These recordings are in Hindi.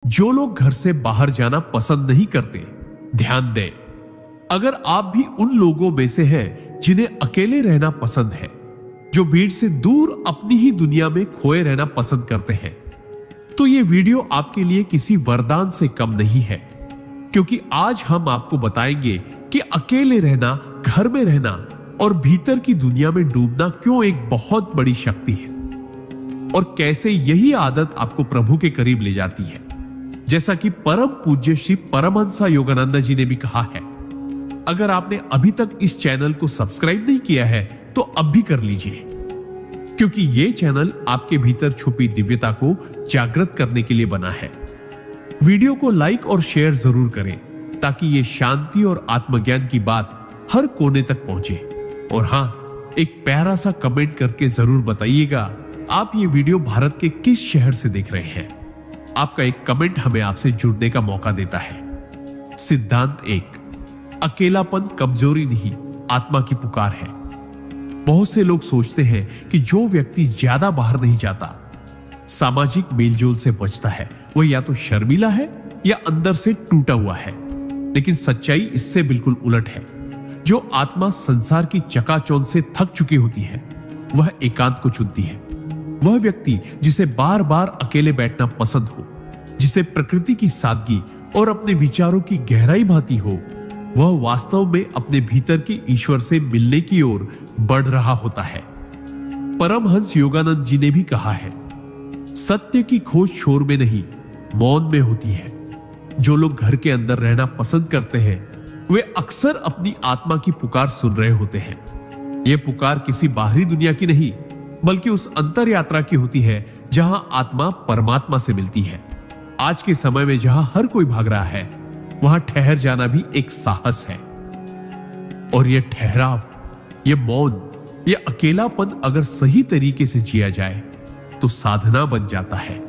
जो लोग घर से बाहर जाना पसंद नहीं करते, ध्यान दें, अगर आप भी उन लोगों में से हैं जिन्हें अकेले रहना पसंद है, जो भीड़ से दूर अपनी ही दुनिया में खोए रहना पसंद करते हैं, तो यह वीडियो आपके लिए किसी वरदान से कम नहीं है, क्योंकि आज हम आपको बताएंगे कि अकेले रहना, घर में रहना और भीतर की दुनिया में डूबना क्यों एक बहुत बड़ी शक्ति है और कैसे यही आदत आपको प्रभु के करीब ले जाती है। जैसा कि परम पूज्य श्री परमहंस योगानंद जी ने भी कहा है, अगर आपने अभी तक इस चैनल को सब्सक्राइब नहीं किया है तो अब भी कर लीजिए, क्योंकि यह चैनल आपके भीतर छुपी दिव्यता को जागृत करने के लिए बना है। वीडियो को लाइक और शेयर जरूर करें ताकि यह शांति और आत्मज्ञान की बात हर कोने तक पहुंचे। और हां, एक प्यारा सा कमेंट करके जरूर बताइएगा आप ये वीडियो भारत के किस शहर से देख रहे हैं। आपका एक कमेंट हमें आपसे जुड़ने का मौका देता है। सिद्धांत 1, अकेलापन कमजोरी नहीं, आत्मा की पुकार है। बहुत से लोग सोचते हैं कि जो व्यक्ति ज्यादा बाहर नहीं जाता, सामाजिक मेलजोल से बचता है, वह या तो शर्मीला है या अंदर से टूटा हुआ है। लेकिन सच्चाई इससे बिल्कुल उलट है। जो आत्मा संसार की चकाचौंध से थक चुकी होती है, वह एकांत को चुनती है। वह व्यक्ति जिसे बार बार अकेले बैठना पसंद हो, जिसे प्रकृति की सादगी और अपने विचारों की गहराई भाती हो, वह वास्तव में अपने भीतर के ईश्वर से मिलने की ओर बढ़ रहा होता है। परमहंस योगानंद जी ने भी कहा है, सत्य की खोज शोर में नहीं, मौन में होती है। जो लोग घर के अंदर रहना पसंद करते हैं, वे अक्सर अपनी आत्मा की पुकार सुन रहे होते हैं। यह पुकार किसी बाहरी दुनिया की नहीं, बल्कि उस अंतर यात्रा की होती है जहां आत्मा परमात्मा से मिलती है। आज के समय में जहां हर कोई भाग रहा है, वहां ठहर जाना भी एक साहस है। और यह ठहराव, यह मौन, यह अकेलापन अगर सही तरीके से जिया जाए तो साधना बन जाता है।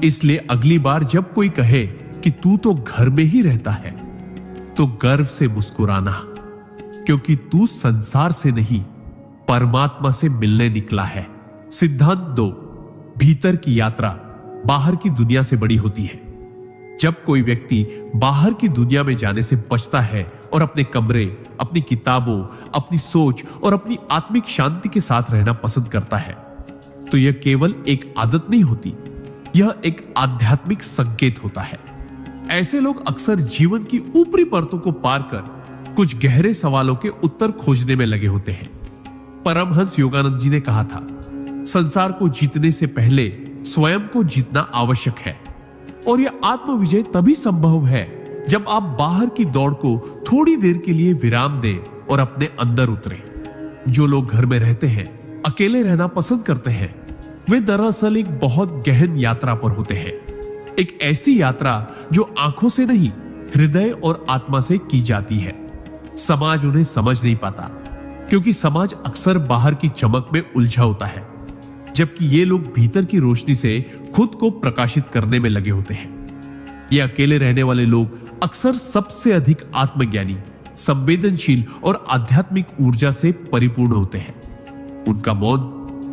इसलिए अगली बार जब कोई कहे कि तू तो घर में ही रहता है, तो गर्व से मुस्कुराना, क्योंकि तू संसार से नहीं, परमात्मा से मिलने निकला है। सिद्धांत 2, भीतर की यात्रा बाहर की दुनिया से बड़ी होती है। जब कोई व्यक्ति बाहर की दुनिया में जाने से बचता है और अपने कमरे, अपनी किताबों, अपनी सोच और अपनी आत्मिक शांति के साथ रहना पसंद करता है, तो यह केवल एक आदत नहीं होती, यह एक आध्यात्मिक संकेत होता है। ऐसे लोग अक्सर जीवन की ऊपरी परतों को पार कर कुछ गहरे सवालों के उत्तर खोजने में लगे होते हैं। परमहंस योगानंद जी ने कहा था, संसार को जीतने से पहले स्वयं को जीतना आवश्यक है। और यह आत्मविजय तभी संभव है जब आप बाहर की दौड़ को थोड़ी देर के लिए विराम दें और अपने अंदर उतरें। जो लोग घर में रहते हैं, अकेले रहना पसंद करते हैं, वे दरअसल एक बहुत गहन यात्रा पर होते हैं। एक ऐसी यात्रा जो आंखों से नहीं, हृदय और आत्मा से की जाती है। समाज उन्हें समझ नहीं पाता, क्योंकि समाज अक्सर बाहर की चमक में उलझा होता है, जबकि ये लोग भीतर की रोशनी से खुद को प्रकाशित करने में लगे होते हैं। ये अकेले रहने वाले लोग अक्सर सबसे अधिक आत्मज्ञानी, संवेदनशील और आध्यात्मिक ऊर्जा से परिपूर्ण होते हैं। उनका मौन,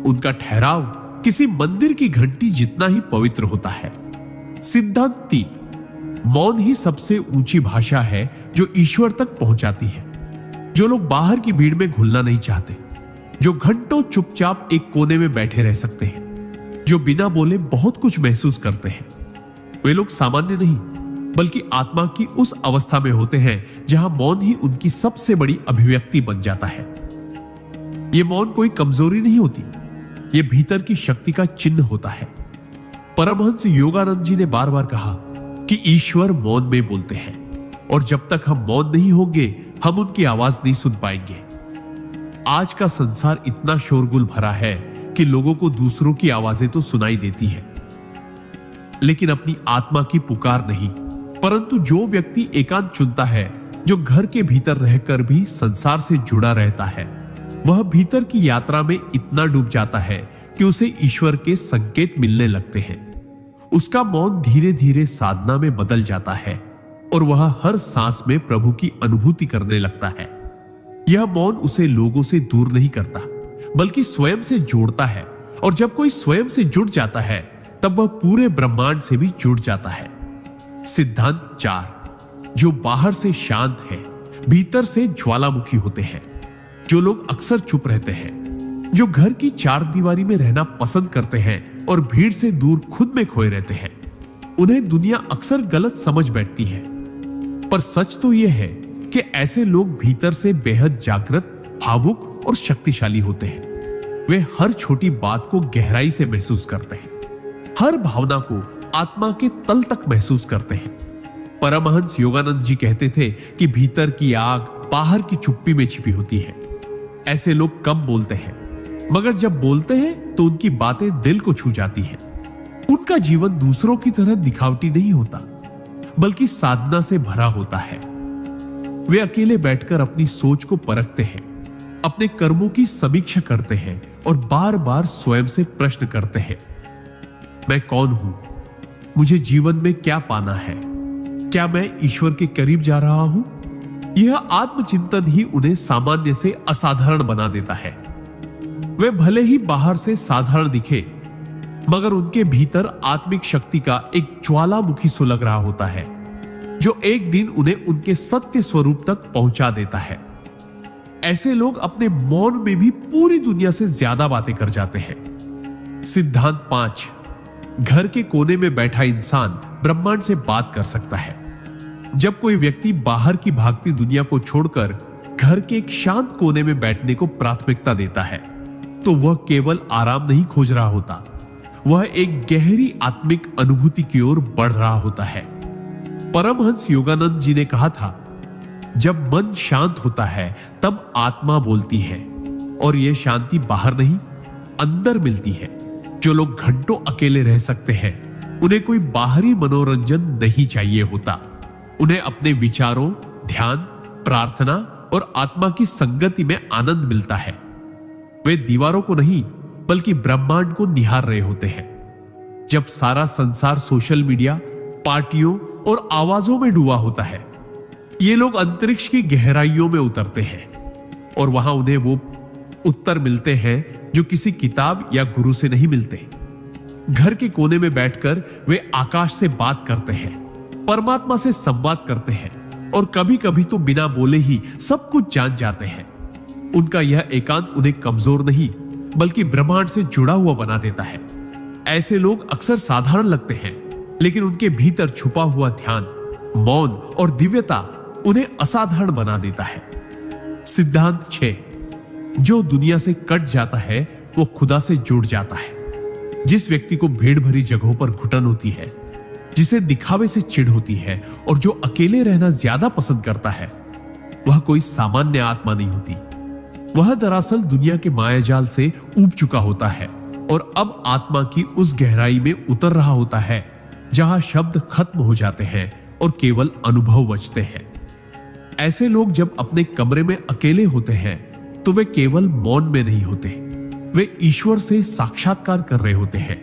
उनका ठहराव किसी मंदिर की घंटी जितना ही पवित्र होता है। सिद्धांत 3, मौन ही सबसे ऊंची भाषा है जो ईश्वर तक पहुंचाती है। जो लोग बाहर की भीड़ में घुलना नहीं चाहते, जो घंटों चुपचाप एक कोने में बैठे रह सकते हैं, जो बिना बोले बहुत कुछ महसूस करते हैं, वे लोग सामान्य नहीं, बल्कि आत्मा की उस अवस्था में होते हैं जहां मौन ही उनकी सबसे बड़ी अभिव्यक्ति बन जाता है। यह मौन कोई कमजोरी नहीं होती, यह भीतर की शक्ति का चिन्ह होता है। परमहंस योगानंद जी ने बार बार कहा कि ईश्वर मौन में बोलते हैं, और जब तक हम मौन नहीं होंगे, हम उनकी आवाज नहीं सुन पाएंगे। आज का संसार इतना शोरगुल भरा है कि लोगों को दूसरों की आवाजें तो सुनाई देती है, लेकिन अपनी आत्मा की पुकार नहीं। परंतु जो व्यक्ति एकांत चुनता है, जो घर के भीतर रहकर भी संसार से जुड़ा रहता है, वह भीतर की यात्रा में इतना डूब जाता है कि उसे ईश्वर के संकेत मिलने लगते हैं। उसका मौन धीरे धीरे साधना में बदल जाता है और वह हर सांस में प्रभु की अनुभूति करने लगता है। यह मौन उसे लोगों से दूर नहीं करता, बल्कि स्वयं से जोड़ता है। और जब कोई स्वयं से जुड़ जाता है, तब वह पूरे ब्रह्मांड से भी जुड़ जाता है। सिद्धांत 4, जो बाहर से शांत है, भीतर से ज्वालामुखी होते हैं। जो लोग अक्सर चुप रहते हैं, जो घर की चार दीवारी में रहना पसंद करते हैं और भीड़ से दूर खुद में खोए रहते हैं, उन्हें दुनिया अक्सर गलत समझ बैठती है। पर सच तो यह है कि ऐसे लोग भीतर से बेहद जागृत, भावुक और शक्तिशाली होते हैं। वे हर छोटी बात को गहराई से महसूस करते हैं, हर भावना को आत्मा के तल तक महसूस करते हैं। परमहंस योगानंद जी कहते थे कि भीतर की आग बाहर की चुप्पी में छिपी होती है। ऐसे लोग कम बोलते हैं, मगर जब बोलते हैं तो उनकी बातें दिल को छू जाती हैं। उनका जीवन दूसरों की तरह दिखावटी नहीं होता, बल्कि साधना से भरा होता है। वे अकेले बैठकर अपनी सोच को परखते हैं, अपने कर्मों की समीक्षा करते हैं और बार बार स्वयं से प्रश्न करते हैं, मैं कौन हूं? मुझे जीवन में क्या पाना है? क्या मैं ईश्वर के करीब जा रहा हूं? यह आत्मचिंतन ही उन्हें सामान्य से असाधारण बना देता है। वे भले ही बाहर से साधारण दिखे, मगर उनके भीतर आत्मिक शक्ति का एक ज्वालामुखी सुलग रहा होता है, जो एक दिन उन्हें उनके सत्य स्वरूप तक पहुंचा देता है। ऐसे लोग अपने मौन में भी पूरी दुनिया से ज्यादा बातें कर जाते हैं। सिद्धांत 5, घर के कोने में बैठा इंसान ब्रह्मांड से बात कर सकता है। जब कोई व्यक्ति बाहर की भागती दुनिया को छोड़कर घर के एक शांत कोने में बैठने को प्राथमिकता देता है, तो वह केवल आराम नहीं खोज रहा होता, वह एक गहरी आत्मिक अनुभूति की ओर बढ़ रहा होता है। परमहंस योगानंद जी ने कहा था, जब मन शांत होता है तब आत्मा बोलती है, और यह शांति बाहर नहीं, अंदर मिलती है। जो लोग घंटों अकेले रह सकते हैं, उन्हें कोई बाहरी मनोरंजन नहीं चाहिए होता। उन्हें अपने विचारों, ध्यान, प्रार्थना और आत्मा की संगति में आनंद मिलता है। वे दीवारों को नहीं, बल्कि ब्रह्मांड को निहार रहे होते हैं। जब सारा संसार सोशल मीडिया, पार्टियों और आवाजों में डूबा होता है, ये लोग अंतरिक्ष की गहराइयों में उतरते हैं और वहां उन्हें वो उत्तर मिलते हैं जो किसी किताब या गुरु से नहीं मिलते। घर के कोने में बैठकर वे आकाश से बात करते हैं, परमात्मा से संवाद करते हैं और कभी कभी तो बिना बोले ही सब कुछ जान जाते हैं। उनका यह एकांत उन्हें कमजोर नहीं, बल्कि ब्रह्मांड से जुड़ा हुआ बना देता है। ऐसे लोग अक्सर साधारण लगते हैं, लेकिन उनके भीतर छुपा हुआ ध्यान, मौन और दिव्यता उन्हें असाधारण बना देता है। सिद्धांत 6, जो दुनिया से कट जाता है वो खुदा से जुड़ जाता है। जिस व्यक्ति को भीड़ भरी जगहों पर घुटन होती है, जिसे दिखावे से चिढ़ होती है और जो अकेले रहना ज्यादा पसंद करता है, वह कोई सामान्य आत्मा नहीं होती। वह दरअसल दुनिया के मायाजाल से ऊब चुका होता है और अब आत्मा की उस गहराई में उतर रहा होता है जहां शब्द खत्म हो जाते हैं और केवल अनुभव बचते हैं। ऐसे लोग जब अपने कमरे में अकेले होते हैं तो वे केवल मौन में नहीं होते, वे ईश्वर से साक्षात्कार कर रहे होते हैं,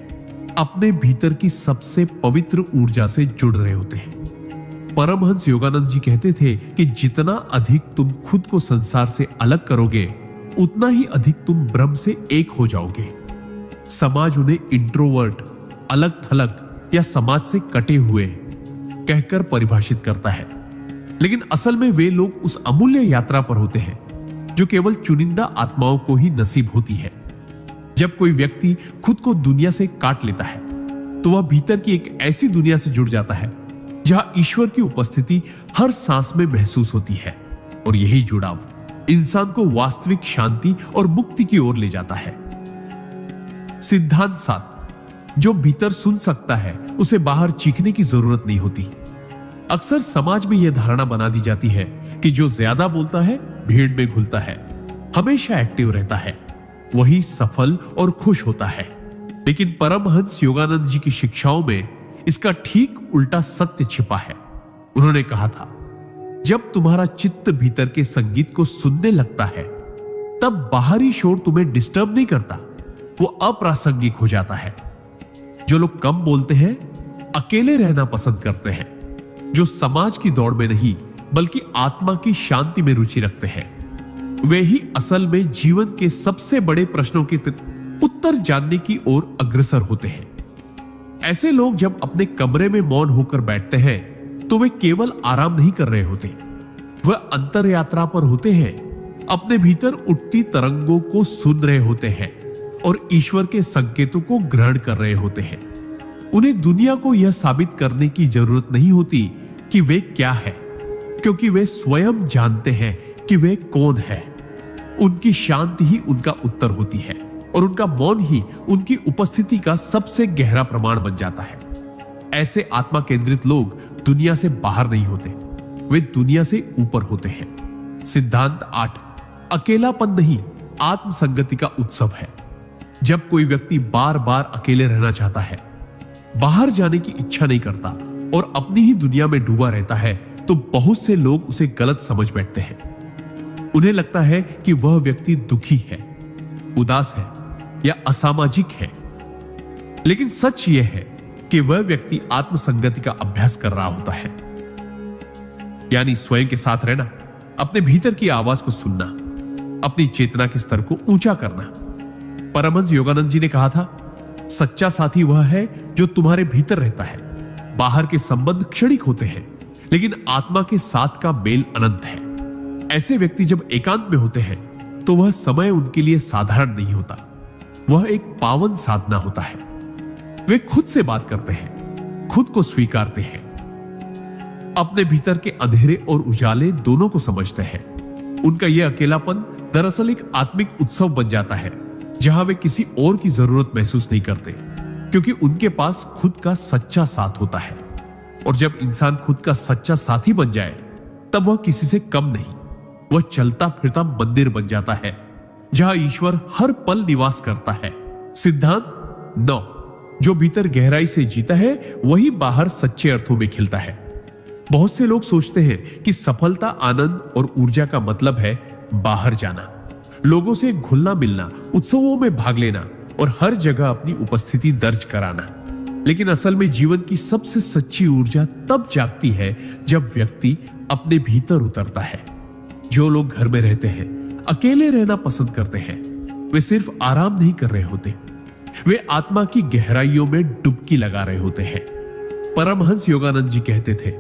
अपने भीतर की सबसे पवित्र ऊर्जा से जुड़ रहे होते हैं। परमहंस योगानंद जी कहते थे कि जितना अधिक तुम खुद को संसार से अलग करोगे, उतना ही अधिक तुम ब्रह्म से एक हो जाओगे। समाज उन्हें इंट्रोवर्ट, अलग थलग या समाज से कटे हुए कहकर परिभाषित करता है, लेकिन असल में वे लोग उस अमूल्य यात्रा पर होते हैं जो केवल चुनिंदा आत्माओं को ही नसीब होती है। जब कोई व्यक्ति खुद को दुनिया से काट लेता है, तो वह भीतर की एक ऐसी दुनिया से जुड़ जाता है जहां ईश्वर की उपस्थिति हर सांस में महसूस होती है, और यही जुड़ाव इंसान को वास्तविक शांति और मुक्ति की ओर ले जाता है। सिद्धांत 7, जो भीतर सुन सकता है उसे बाहर चीखने की जरूरत नहीं होती। अक्सर समाज में यह धारणा बना दी जाती है कि जो ज्यादा बोलता है, भीड़ में घुलता है, हमेशा एक्टिव रहता है, वही सफल और खुश होता है। लेकिन परमहंस योगानंद जी की शिक्षाओं में इसका ठीक उल्टा सत्य छिपा है। उन्होंने कहा था, जब तुम्हारा चित्त भीतर के संगीत को सुनने लगता है, तब बाहरी शोर तुम्हें डिस्टर्ब नहीं करता, वो अप्रासंगिक हो जाता है। जो लोग कम बोलते हैं, अकेले रहना पसंद करते हैं, जो समाज की दौड़ में नहीं बल्कि आत्मा की शांति में रुचि रखते हैं, वे ही असल में जीवन के सबसे बड़े प्रश्नों के उत्तर जानने की ओर अग्रसर होते हैं। ऐसे लोग जब अपने कमरे में मौन होकर बैठते हैं तो वे केवल आराम नहीं कर रहे होते, वह अंतर यात्रा पर होते हैं, अपने भीतर उठती तरंगों को सुन रहे होते हैं और ईश्वर के संकेतों को ग्रहण कर रहे होते हैं। उन्हें दुनिया को यह साबित करने की जरूरत नहीं होती कि वे क्या है, क्योंकि वे स्वयं जानते हैं कि वे कौन है। उनकी शांति ही उनका उत्तर होती है और उनका मौन ही उनकी उपस्थिति का सबसे गहरा प्रमाण बन जाता है। ऐसे आत्मा केंद्रित लोग दुनिया से बाहर नहीं होते, वे दुनिया से ऊपर होते हैं। सिद्धांत 8, अकेलापन नहीं, आत्मसंगति का उत्सव है। जब कोई व्यक्ति बार बार अकेले रहना चाहता है, बाहर जाने की इच्छा नहीं करता और अपनी ही दुनिया में डूबा रहता है, तो बहुत से लोग उसे गलत समझ बैठते हैं। उन्हें लगता है कि वह व्यक्ति दुखी है, उदास है या असामाजिक है। लेकिन सच यह है कि वह व्यक्ति आत्मसंगति का अभ्यास कर रहा होता है, यानी स्वयं के साथ रहना, अपने भीतर की आवाज को सुनना, अपनी चेतना के स्तर को ऊंचा करना। परमहंस योगानंद जी ने कहा था, सच्चा साथी वह है जो तुम्हारे भीतर रहता है। बाहर के संबंध क्षणिक होते हैं, लेकिन आत्मा के साथ का मेल अनंत है। ऐसे व्यक्ति जब एकांत में होते हैं तो वह समय उनके लिए साधारण नहीं होता, वह एक पावन साधना होता है। वे खुद से बात करते हैं, खुद को स्वीकारते हैं, अपने भीतर के अंधेरे और उजाले दोनों को समझते हैं। उनका यह अकेलापन दरअसल एक आत्मिक उत्सव बन जाता है, जहां वे किसी और की जरूरत महसूस नहीं करते, क्योंकि उनके पास खुद का सच्चा साथ होता है। और जब इंसान खुद का सच्चा साथी बन जाए, तब वह किसी से कम नहीं, वह चलता फिरता मंदिर बन जाता है, जहां ईश्वर हर पल निवास करता है। सिद्धांत 9, जो भीतर गहराई से जीता है वही बाहर सच्चे अर्थों में खिलता है। बहुत से लोग सोचते हैं कि सफलता, आनंद और ऊर्जा का मतलब है बाहर जाना, लोगों से घुलना मिलना, उत्सवों में भाग लेना और हर जगह अपनी उपस्थिति दर्ज कराना। लेकिन असल में जीवन की सबसे सच्ची ऊर्जा तब जागती है जब व्यक्ति अपने भीतर उतरता है। जो लोग घर में रहते हैं, अकेले रहना पसंद करते हैं, वे सिर्फ आराम नहीं कर रहे होते, वे आत्मा की गहराइयों में डुबकी लगा रहे होते हैं। परमहंस योगानंद जी कहते थे,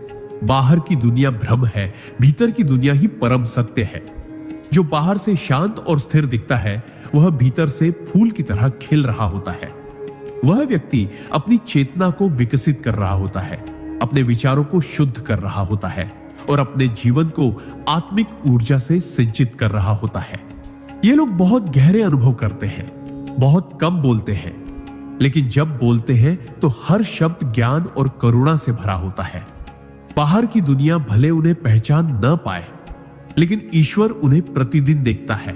बाहर की दुनिया भ्रम है, भीतर की दुनिया ही परम सत्य है। जो बाहर से शांत और स्थिर दिखता है, वह भीतर से फूल की तरह खिल रहा होता है। वह व्यक्ति अपनी चेतना को विकसित कर रहा होता है, अपने विचारों को शुद्ध कर रहा होता है और अपने जीवन को आत्मिक ऊर्जा से सिंचित कर रहा होता है। ये लोग बहुत गहरे अनुभव करते हैं, बहुत कम बोलते हैं, लेकिन जब बोलते हैं तो हर शब्द ज्ञान और करुणा से भरा होता है। बाहर की दुनिया भले उन्हें पहचान न पाए, लेकिन ईश्वर उन्हें प्रतिदिन देखता है,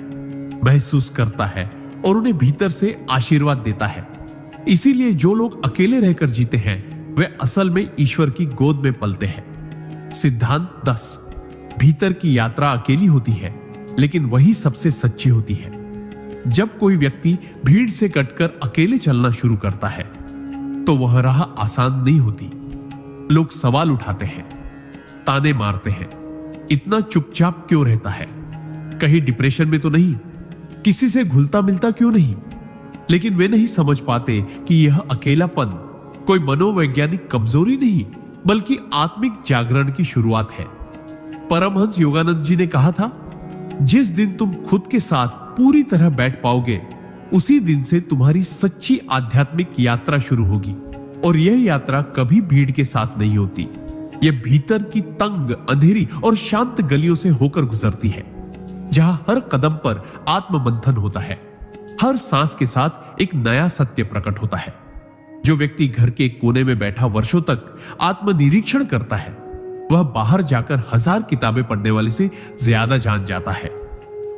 महसूस करता है और उन्हें भीतर से आशीर्वाद देता है। इसीलिए जो लोग अकेले रहकर जीते हैं, वे असल में ईश्वर की गोद में पलते हैं। सिद्धांत 10, भीतर की यात्रा अकेली होती है, लेकिन वही सबसे सच्ची होती है। जब कोई व्यक्ति भीड़ से कटकर अकेले चलना शुरू करता है, तो वह राह आसान नहीं होती। लोग सवाल उठाते हैं, ताने मारते हैं, इतना चुपचाप क्यों रहता है, कहीं डिप्रेशन में तो नहीं, किसी से घुलता मिलता क्यों नहीं। लेकिन वे नहीं समझ पाते कि यह अकेलापन कोई मनोवैज्ञानिक कमजोरी नहीं, बल्कि आत्मिक जागरण की शुरुआत है। परमहंस योगानंद जी ने कहा था, जिस दिन तुम खुद के साथ पूरी तरह बैठ पाओगे, उसी दिन से तुम्हारी सच्ची आध्यात्मिक यात्रा शुरू होगी। और यह यात्रा कभी भीड़ के साथ नहीं होती, यह भीतर की तंग, अंधेरी और शांत गलियों से होकर गुजरती है, जहां हर कदम पर आत्ममंथन होता है, हर सांस के साथ एक नया सत्य प्रकट होता है। जो व्यक्ति घर के कोने में बैठा वर्षों तक आत्मनिरीक्षण करता है, वह बाहर जाकर 1000 किताबें पढ़ने वाले से ज्यादा जान जाता है।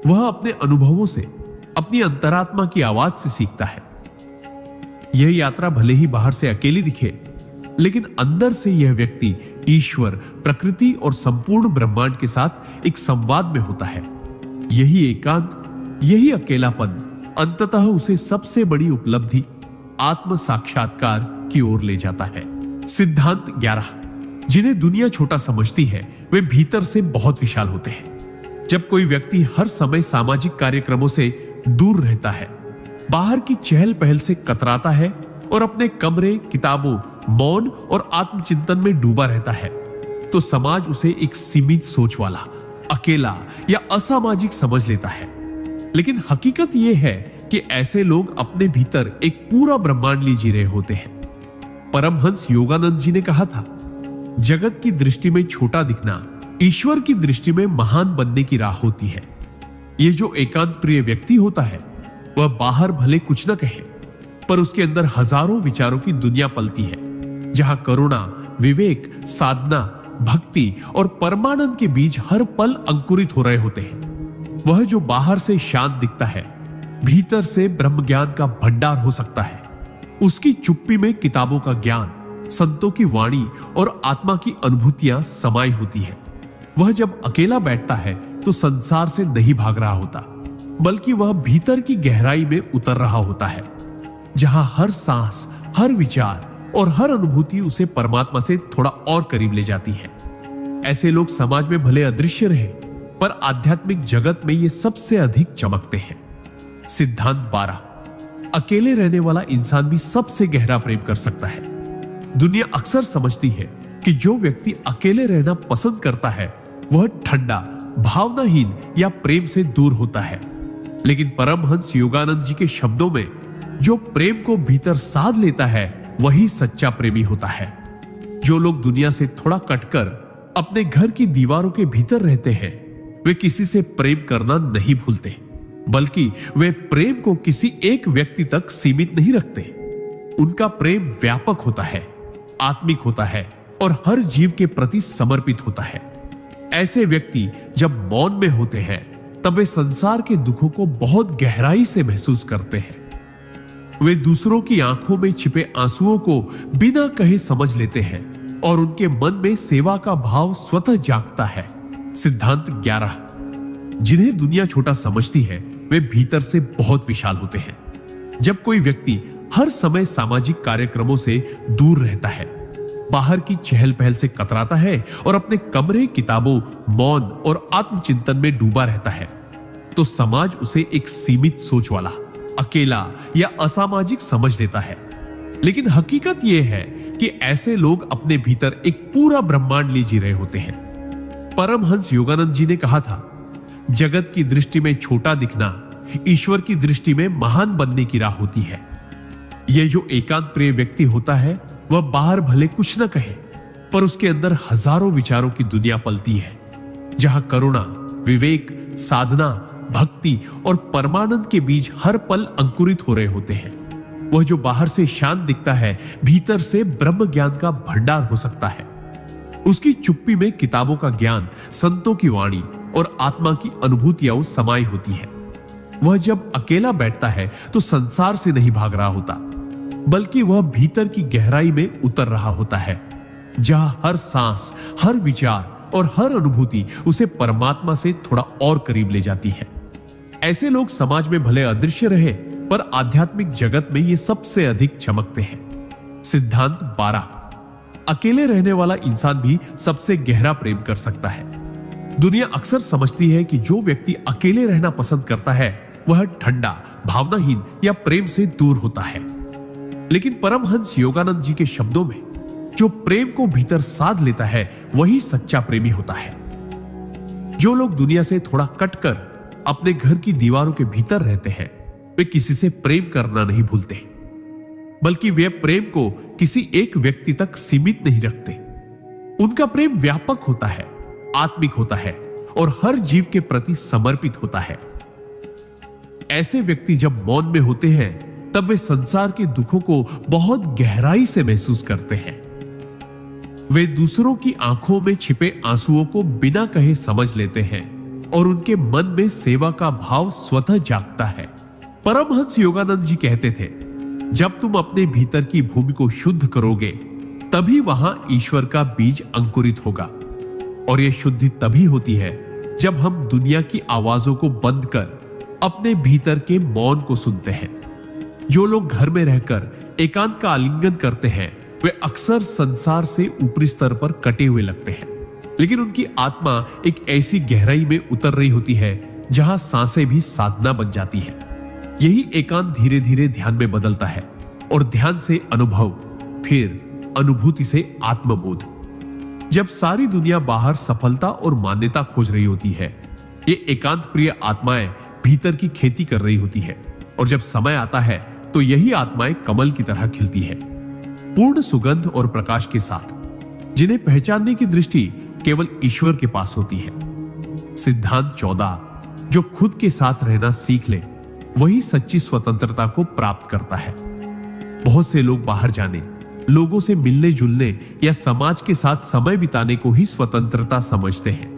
वह अपने अनुभवों से, अपनी अंतरात्मा की आवाज से सीखता है। यह यात्रा भले ही बाहर से अकेली दिखे, लेकिन अंदर से यह व्यक्ति ईश्वर, प्रकृति और संपूर्ण ब्रह्मांड के साथ एक संवाद में होता है। यही एकांत, यही अकेलापन अंततः उसे सबसे बड़ी उपलब्धि, आत्म साक्षात्कार की ओर ले जाता है। सिद्धांत 11, जिन्हें दुनिया छोटा समझती है, वे भीतर से बहुत विशाल होते हैं। जब कोई व्यक्ति हर समय सामाजिक कार्यक्रमों से दूर रहता है, बाहर की चहल पहल से कतराता है और अपने कमरे, किताबों, मौन और आत्मचिंतन में डूबा रहता है तो समाज उसे एक सीमित सोच वाला, अकेला या असामाजिक समझ लेता है। लेकिन हकीकत यह है कि ऐसे लोग अपने भीतर एक पूरा ब्रह्मांड लिए जी रहे होते हैं। परमहंस योगानंद जी ने कहा था, जगत की दृष्टि में छोटा दिखना ईश्वर की दृष्टि में महान बनने की राह होती है। यह जो एकांत प्रिय व्यक्ति होता है वह बाहर भले कुछ न कहे, पर उसके अंदर हजारों विचारों की दुनिया पलती है, जहां करुणा, विवेक, साधना, भक्ति और परमानंद के बीज हर पल अंकुरित हो रहे होते हैं। वह जो बाहर से शांत दिखता है, भीतर से ब्रह्म ज्ञान का भंडार हो सकता है। उसकी चुप्पी में किताबों का ज्ञान, संतों की वाणी और आत्मा की अनुभूतियां समाई होती है। वह जब अकेला बैठता है तो संसार से नहीं भाग रहा होता, बल्कि वह भीतर की गहराई में उतर रहा होता है, जहां हर सांस, हर विचार और हर अनुभूति उसे परमात्मा से थोड़ा और करीब ले जाती है। ऐसे लोग समाज में भले अदृश्य रहे, पर आध्यात्मिक जगत में ये सबसे अधिक चमकते हैं। सिद्धांत 12। अकेले रहने वाला इंसान भी सबसे गहरा प्रेम कर सकता है। दुनिया अक्सर समझती है कि जो व्यक्ति अकेले रहना पसंद करता है वह ठंडा, भावनाहीन या प्रेम से दूर होता है। लेकिन परमहंस योगानंद जी के शब्दों में, जो प्रेम को भीतर साध लेता है वही सच्चा प्रेमी होता है। जो लोग दुनिया से थोड़ा कटकर अपने घर की दीवारों के भीतर रहते हैं, वे किसी से प्रेम करना नहीं भूलते, बल्कि वे प्रेम को किसी एक व्यक्ति तक सीमित नहीं रखते। उनका प्रेम व्यापक होता है, आत्मिक होता है और हर जीव के प्रति समर्पित होता है। ऐसे व्यक्ति जब मौन में होते हैं तब वे संसार के दुखों को बहुत गहराई से महसूस करते हैं। वे दूसरों की आंखों में छिपे आंसुओं को बिना कहे समझ लेते हैं और उनके मन में सेवा का भाव स्वतः जागता है। सिद्धांत 11। जिन्हें दुनिया छोटा समझती है वे भीतर से बहुत विशाल होते हैं। जब कोई व्यक्ति हर समय सामाजिक कार्यक्रमों से दूर रहता है, बाहर की चहल पहल से कतराता है और अपने कमरे, किताबों, मौन और आत्मचिंतन में डूबा रहता है, तो समाज उसे एक सीमित सोच वाला, अकेला या असामाजिक समझ लेता है। लेकिन हकीकत यह है कि ऐसे लोग अपने भीतर एक पूरा ब्रह्मांड लिए जी रहे होते हैं। परमहंस योगानंद जी ने कहा था, जगत की दृष्टि में छोटा दिखना ईश्वर की दृष्टि में महान बनने की राह होती है। यह जो एकांत प्रिय व्यक्ति होता है वह बाहर भले कुछ न कहे, पर उसके अंदर हजारों विचारों की दुनिया पलती है, जहां करुणा, विवेक, साधना, भक्ति और परमानंद के बीज हर पल अंकुरित हो रहे होते हैं। वह जो बाहर से शांत दिखता है, भीतर से ब्रह्म ज्ञान का भंडार हो सकता है। उसकी चुप्पी में किताबों का ज्ञान, संतों की वाणी और आत्मा की अनुभूतियां समाई होती है। वह जब अकेला बैठता है तो संसार से नहीं भाग रहा होता, बल्कि वह भीतर की गहराई में उतर रहा होता है, जहां हर सांस, हर विचार और हर अनुभूति उसे परमात्मा से थोड़ा और करीब ले जाती है। ऐसे लोग समाज में भले अदृश्य रहे, पर आध्यात्मिक जगत में ये सबसे अधिक चमकते हैं। सिद्धांत 12। अकेले रहने वाला इंसान भी सबसे गहरा प्रेम कर सकता है। दुनिया अक्सर समझती है कि जो व्यक्ति अकेले रहना पसंद करता है वह ठंडा, भावनाहीन या प्रेम से दूर होता है। लेकिन परमहंस योगानंद जी के शब्दों में, जो प्रेम को भीतर साध लेता है वही सच्चा प्रेमी होता है। जो लोग दुनिया से थोड़ा कटकर अपने घर की दीवारों के भीतर रहते हैं, वे किसी से प्रेम करना नहीं भूलते, बल्कि वे प्रेम को किसी एक व्यक्ति तक सीमित नहीं रखते। उनका प्रेम व्यापक होता है, आत्मिक होता है और हर जीव के प्रति समर्पित होता है। ऐसे व्यक्ति जब मौन में होते हैं तब वे संसार के दुखों को बहुत गहराई से महसूस करते हैं। वे दूसरों की आंखों में छिपे आंसुओं को बिना कहे समझ लेते हैं और उनके मन में सेवा का भाव स्वतः जागता है। परमहंस योगानंद जी कहते थे, जब तुम अपने भीतर की भूमि को शुद्ध करोगे तभी वहां ईश्वर का बीज अंकुरित होगा। और यह शुद्धि तभी होती है जब हम दुनिया की आवाजों को बंद कर अपने भीतर के मौन को सुनते हैं। जो लोग घर में रहकर एकांत का आलिंगन करते हैं वे अक्सर संसार से ऊपरी स्तर पर कटे हुए लगते हैं, लेकिन उनकी आत्मा एक ऐसी गहराई में उतर रही होती है जहां सांसें भी साधना बन जाती है। यही एकांत धीरे धीरे ध्यान में बदलता है, और ध्यान से अनुभव, फिर अनुभूति से आत्मबोध। जब सारी दुनिया बाहर सफलता और मान्यता खोज रही होती है, ये एकांत प्रिय आत्माएं भीतर की खेती कर रही होती है, और जब समय आता है तो यही आत्माएं कमल की तरह खिलती है, पूर्ण सुगंध और प्रकाश के साथ, जिन्हें पहचानने की दृष्टि केवल ईश्वर के पास होती है। सिद्धांत 14, जो खुद के साथ रहना सीख ले वही सच्ची स्वतंत्रता को प्राप्त करता है। बहुत से लोग बाहर जाने, लोगों से मिलने जुलने या समाज के साथ समय बिताने को ही स्वतंत्रता समझते हैं,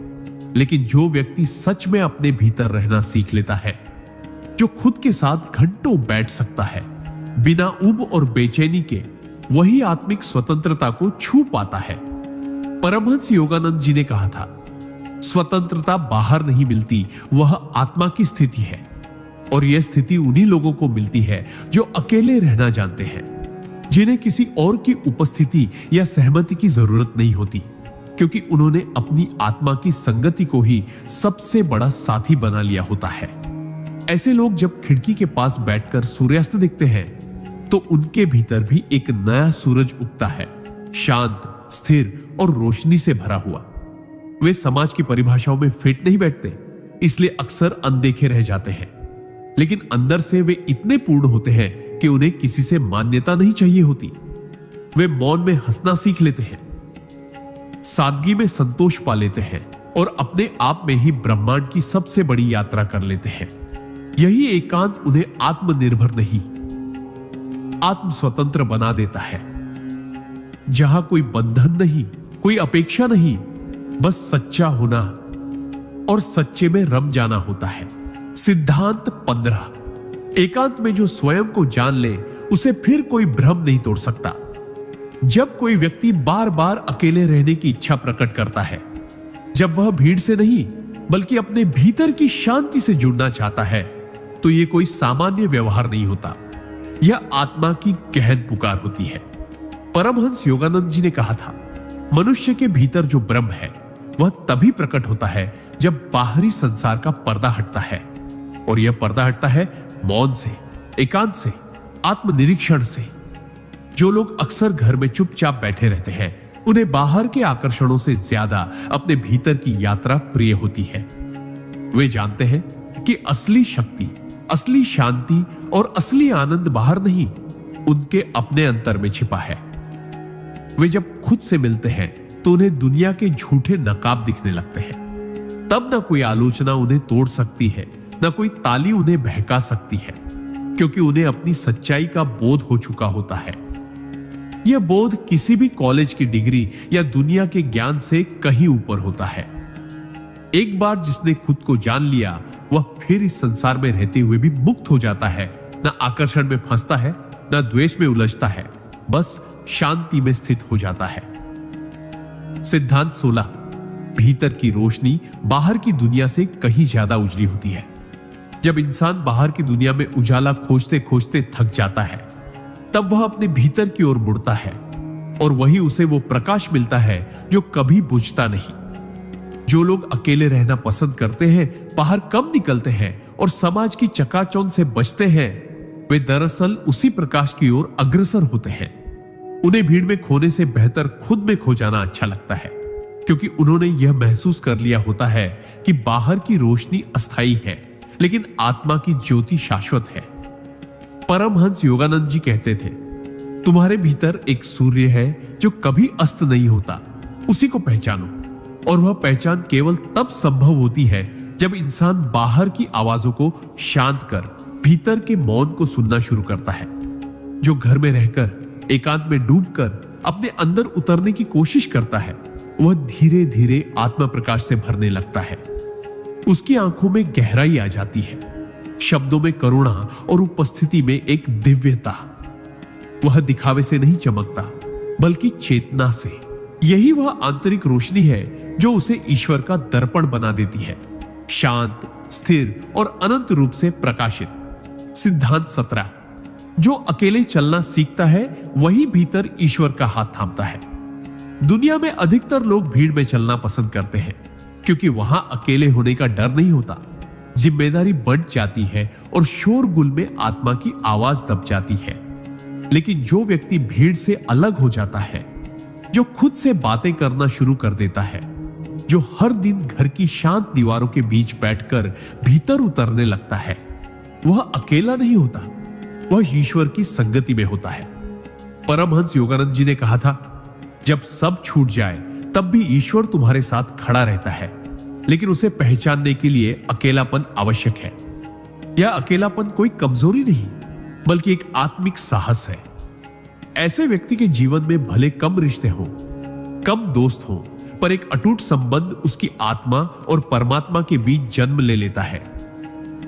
लेकिन जो व्यक्ति सच में अपने भीतर रहना सीख लेता है, जो खुद के साथ घंटों बैठ सकता है बिना ऊब और बेचैनी के, वही आत्मिक स्वतंत्रता को छू पाता है। परमहंस योगानंद जी ने कहा था, स्वतंत्रता बाहर नहीं मिलती, वह आत्मा की स्थिति है, और यह स्थिति उन्हीं लोगों को मिलती है जो अकेले रहना जानते हैं, जिन्हें किसी और की उपस्थिति या सहमति की जरूरत नहीं होती, क्योंकि उन्होंने अपनी आत्मा की संगति को ही सबसे बड़ा साथी बना लिया होता है। ऐसे लोग जब खिड़की के पास बैठकर सूर्यास्त देखते हैं तो उनके भीतर भी एक नया सूरज उगता है, शांत, स्थिर और रोशनी से भरा हुआ। वे समाज की परिभाषाओं में फिट नहीं बैठते, इसलिए अक्सर अनदेखे रह जाते हैं, लेकिन अंदर से वे इतने पूर्ण होते हैं कि उन्हें किसी से मान्यता नहीं चाहिए होती। वे मौन में हंसना सीख लेते हैं, सादगी में संतोष पा लेते हैं और अपने आप में ही ब्रह्मांड की सबसे बड़ी यात्रा कर लेते हैं। यही एकांत उन्हें आत्मनिर्भर नहीं, आत्म स्वतंत्र बना देता है, जहां कोई बंधन नहीं, कोई अपेक्षा नहीं, बस सच्चा होना और सच्चे में रम जाना होता है। सिद्धांत 15, एकांत में जो स्वयं को जान ले उसे फिर कोई भ्रम नहीं तोड़ सकता। जब कोई व्यक्ति बार बार अकेले रहने की इच्छा प्रकट करता है, जब वह भीड़ से नहीं बल्कि अपने भीतर की शांति से जुड़ना चाहता है, तो यह कोई सामान्य व्यवहार नहीं होता, यह आत्मा की गहन पुकार होती है। परमहंस योगानंद जी ने कहा था, मनुष्य के भीतर जो ब्रह्म है वह तभी प्रकट होता है जब बाहरी संसार का पर्दा हटता है, और यह पर्दा हटता है मौन से, एकांत से, आत्मनिरीक्षण से। जो लोग अक्सर घर में चुपचाप बैठे रहते हैं, उन्हें बाहर के आकर्षणों से ज्यादा अपने भीतर की यात्रा प्रिय होती है। वे जानते हैं कि असली शक्ति, असली शांति और असली आनंद बाहर नहीं, उनके अपने अंतर में छिपा है। वे जब खुद से मिलते हैं तो उन्हें दुनिया के झूठे नकाब दिखने लगते हैं। तब न कोई आलोचना उन्हें तोड़ सकती है, न कोई ताली उन्हें बहका सकती है, क्योंकि उन्हें अपनी सच्चाई का बोध हो चुका होता है। यह बोध किसी भी कॉलेज की डिग्री या दुनिया के ज्ञान से कहीं ऊपर होता है। एक बार जिसने खुद को जान लिया, वह फिर इस संसार में रहते हुए भी मुक्त हो जाता है, न आकर्षण में फंसता है, न द्वेष में उलझता है, बस शांति में स्थित हो जाता है। सिद्धांत 16, भीतर की रोशनी बाहर की दुनिया से कहीं ज्यादा उजली होती है। जब इंसान बाहर की दुनिया में उजाला खोजते खोजते थक जाता है, तब वह अपने भीतर की ओर मुड़ता है, और वही उसे वो प्रकाश मिलता है जो कभी बुझता नहीं। जो लोग अकेले रहना पसंद करते हैं, बाहर कम निकलते हैं और समाज की चकाचौंध से बचते हैं, वे दरअसल उसी प्रकाश की ओर अग्रसर होते हैं। उन्हें भीड़ में खोने से बेहतर खुद में खो जाना अच्छा लगता है, क्योंकि उन्होंने यह महसूस कर लिया होता है कि बाहर की रोशनी अस्थायी है, लेकिन आत्मा की ज्योति शाश्वत है। परमहंस योगानंद जी कहते थे, तुम्हारे भीतर एक सूर्य है जो कभी अस्त नहीं होता, उसी को पहचानो। और वह पहचान केवल तब संभव होती है जब इंसान बाहर की आवाजों को शांत कर भीतर के मौन को सुनना शुरू करता है। जो घर में रहकर एकांत में डूबकर अपने अंदर उतरने की कोशिश करता है, वह धीरे धीरे आत्मा प्रकाश से भरने लगता है। उसकी आंखों में गहराई आ जाती है, शब्दों में करुणा और उपस्थिति में एक दिव्यता। वह दिखावे से नहीं चमकता, बल्कि चेतना से। यही वह आंतरिक रोशनी है जो उसे ईश्वर का दर्पण बना देती है, शांत, स्थिर और अनंत रूप से प्रकाशित। सिद्धांत 17, जो अकेले चलना सीखता है वही भीतर ईश्वर का हाथ थामता है। दुनिया में अधिकतर लोग भीड़ में चलना पसंद करते हैं, क्योंकि वहां अकेले होने का डर नहीं होता, जिम्मेदारी बढ़ जाती है और शोरगुल में आत्मा की आवाज दब जाती है। लेकिन जो व्यक्ति भीड़ से अलग हो जाता है, जो खुद से बातें करना शुरू कर देता है, जो हर दिन घर की शांत दीवारों के बीच बैठकर भीतर उतरने लगता है, वह अकेला नहीं होता, वह ईश्वर की संगति में होता है। परमहंस योगानंद जी ने कहा था, जब सब छूट जाए तब भी ईश्वर तुम्हारे साथ खड़ा रहता है, लेकिन उसे पहचानने के लिए अकेलापन आवश्यक है। यह अकेलापन कोई कमजोरी नहीं, बल्कि एक आत्मिक साहस है। ऐसे व्यक्ति के जीवन में भले कम रिश्ते हों, कम दोस्त हों, पर एक अटूट संबंध उसकी आत्मा और परमात्मा के बीच जन्म ले लेता है।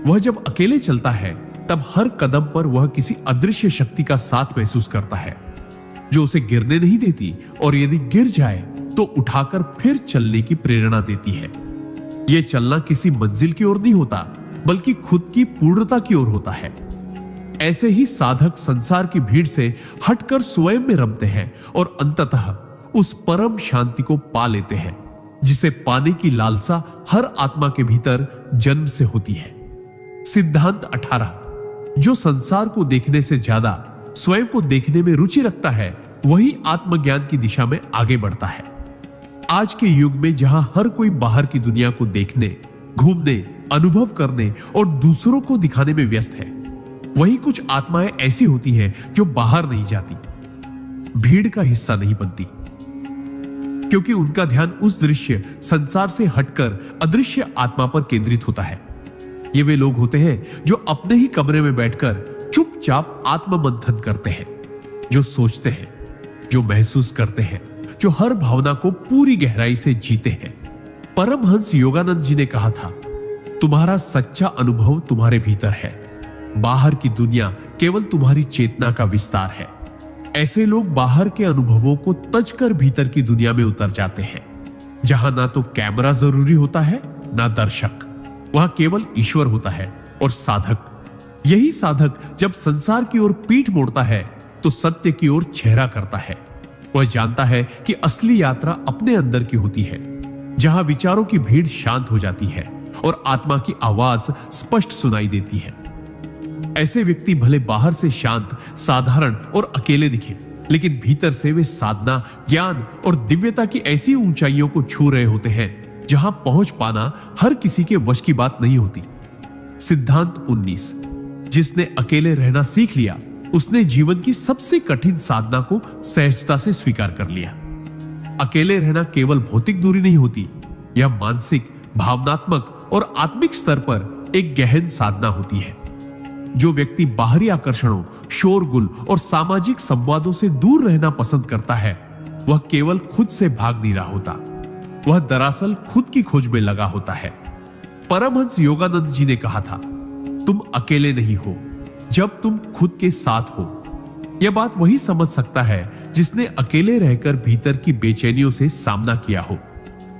वह जब अकेले चलता है तब हर कदम पर वह किसी अदृश्य शक्ति का साथ महसूस करता है, जो उसे गिरने नहीं देती और यदि गिर जाए तो उठाकर फिर चलने की प्रेरणा देती है। यह चलना किसी मंजिल की ओर नहीं होता, बल्कि खुद की पूर्णता की ओर होता है। ऐसे ही साधक संसार की भीड़ से हटकर स्वयं में रमते हैं और अंततः उस परम शांति को पा लेते हैं, जिसे पाने की लालसा हर आत्मा के भीतर जन्म से होती है। सिद्धांत 18, जो संसार को देखने से ज्यादा स्वयं को देखने में रुचि रखता है, वही आत्मज्ञान की दिशा में आगे बढ़ता है। आज के युग में जहां हर कोई बाहर की दुनिया को देखने, घूमने, अनुभव करने और दूसरों को दिखाने में व्यस्त है, वही कुछ आत्माएं ऐसी होती हैं जो बाहर नहीं जाती, भीड़ का हिस्सा नहीं बनती, क्योंकि उनका ध्यान उस दृश्य संसार से हटकर अदृश्य आत्मा पर केंद्रित होता है। ये वे लोग होते हैं जो अपने ही कमरे में बैठकर चुपचाप आत्ममंथन करते हैं, जो सोचते हैं, जो महसूस करते हैं, जो हर भावना को पूरी गहराई से जीते हैं। परमहंस योगानंद जी ने कहा था, तुम्हारा सच्चा अनुभव तुम्हारे भीतर है, बाहर की दुनिया केवल तुम्हारी चेतना का विस्तार है। ऐसे लोग बाहर के अनुभवों को तजकर भीतर की दुनिया में उतर जाते हैं, जहां ना तो कैमरा जरूरी होता है, ना दर्शक, वहां केवल ईश्वर होता है और साधक। यही साधक जब संसार की ओर पीठ मोड़ता है तो सत्य की ओर चेहरा करता है। वह जानता है कि असली यात्रा अपने अंदर की होती है, जहां विचारों की भीड़ शांत हो जाती है और आत्मा की आवाज स्पष्ट सुनाई देती है। ऐसे व्यक्ति भले बाहर से शांत, साधारण और अकेले दिखे, लेकिन भीतर से वे साधना, ज्ञान और दिव्यता की ऐसी ऊंचाइयों को छू रहे होते हैं जहां पहुंच पाना हर किसी के वश की बात नहीं होती। सिद्धांत 19, जिसने अकेले रहना सीख लिया, उसने जीवन की सबसे कठिन साधना को सहजता से स्वीकार कर लिया। अकेले रहना केवल भौतिक दूरी नहीं होती, यह मानसिक, भावनात्मक और आत्मिक स्तर पर एक गहन साधना होती है। जो व्यक्ति बाहरी आकर्षणों, शोरगुल और सामाजिक संवादों से दूर रहना पसंद करता है, वह केवल खुद से भाग नहीं रहा होता, वह दरअसल खुद की खोज में लगा होता है। परमहंस योगानंद जी ने कहा था, तुम अकेले नहीं हो जब तुम खुद के साथ हो। यह बात वही समझ सकता है जिसने अकेले रहकर भीतर की बेचैनियों से सामना किया हो,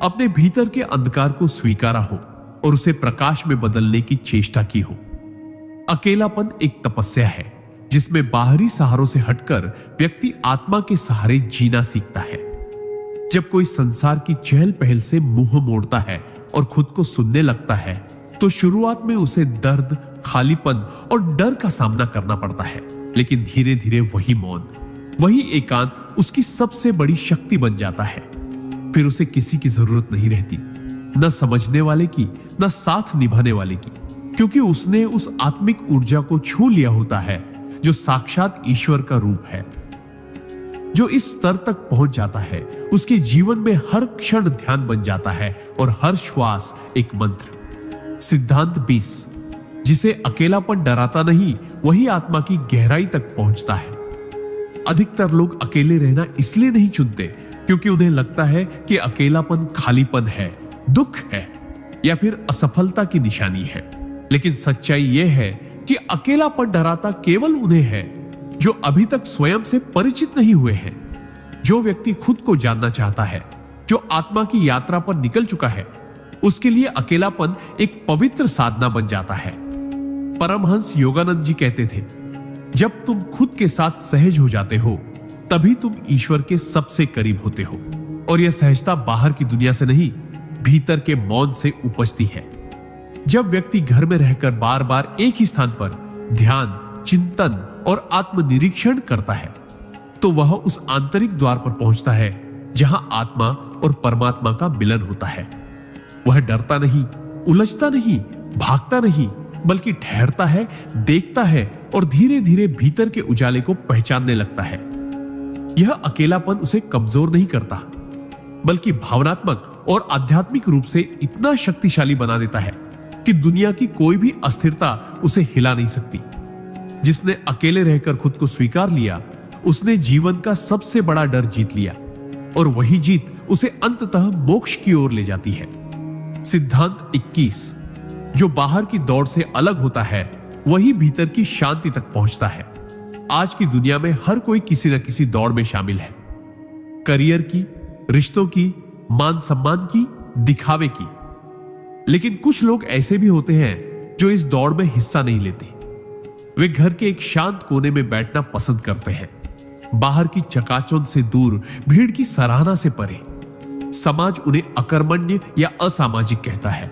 अपने भीतर के अंधकार को स्वीकारा हो और उसे प्रकाश में बदलने की चेष्टा की हो। अकेलापन एक तपस्या है जिसमें बाहरी सहारों से हटकर व्यक्ति आत्मा के सहारे जीना सीखता है। जब कोई संसार की चहल पहल से मुंह मोड़ता है और खुद को सुनने लगता है, तो शुरुआत में उसे दर्द, खालीपन और डर का सामना करना पड़ता है, लेकिन धीरे धीरे वही मौन, वही एकांत उसकी सबसे बड़ी शक्ति बन जाता है। फिर उसे किसी की जरूरत नहीं रहती, न समझने वाले की, न साथ निभाने वाले की, क्योंकि उसने उस आत्मिक ऊर्जा को छू लिया होता है जो साक्षात ईश्वर का रूप है। जो इस स्तर तक पहुंच जाता है, उसके जीवन में हर क्षण ध्यान बन जाता है और हर श्वास एक मंत्र। सिद्धांत 20, जिसे अकेलापन डराता नहीं, वही आत्मा की गहराई तक पहुंचता है। अधिकतर लोग अकेले रहना इसलिए नहीं चुनते क्योंकि उन्हें लगता है कि अकेलापन खालीपन है, दुख है या फिर असफलता की निशानी है। लेकिन सच्चाई यह है कि अकेलापन डराता केवल उन्हें है जो अभी तक स्वयं से परिचित नहीं हुए हैं। जो व्यक्ति खुद को जानना चाहता है, जो आत्मा की यात्रा पर निकल चुका है, उसके लिए अकेलापन एक पवित्र साधना बन जाता है। परमहंस योगानंद जी कहते थे, जब तुम खुद के साथ सहज हो जाते हो, तभी तुम ईश्वर के सबसे करीब होते हो। और यह सहजता बाहर की दुनिया से नहीं, भीतर के मौन से उपजती है। जब व्यक्ति घर में रहकर बार बार एक ही स्थान पर ध्यान, चिंतन और आत्मनिरीक्षण करता है तो वह उस आंतरिक द्वार पर पहुंचता है जहां आत्मा और परमात्मा का मिलन होता है। वह डरता नहीं, उलझता नहीं, भागता नहीं, बल्कि ठहरता है, देखता है और धीरे धीरे भीतर के उजाले को पहचानने लगता है। यह अकेलापन उसे कमजोर नहीं करता, बल्कि भावनात्मक और आध्यात्मिक रूप से इतना शक्तिशाली बना देता है कि दुनिया की कोई भी अस्थिरता उसे हिला नहीं सकती। जिसने अकेले रहकर खुद को स्वीकार लिया, उसने जीवन का सबसे बड़ा डर जीत लिया और वही जीत उसे अंततः मोक्ष की ओर ले जाती है। सिद्धांत 21। जो बाहर की दौड़ से अलग होता है वही भीतर की शांति तक पहुंचता है। आज की दुनिया में हर कोई किसी न किसी दौड़ में शामिल है, करियर की, रिश्तों की, मान सम्मान की, दिखावे की। लेकिन कुछ लोग ऐसे भी होते हैं जो इस दौड़ में हिस्सा नहीं लेते। वे घर के एक शांत कोने में बैठना पसंद करते हैं, बाहर की चकाचौंध से दूर, भीड़ की सराहना से परे। समाज उन्हें अकर्मण्य या असामाजिक कहता है,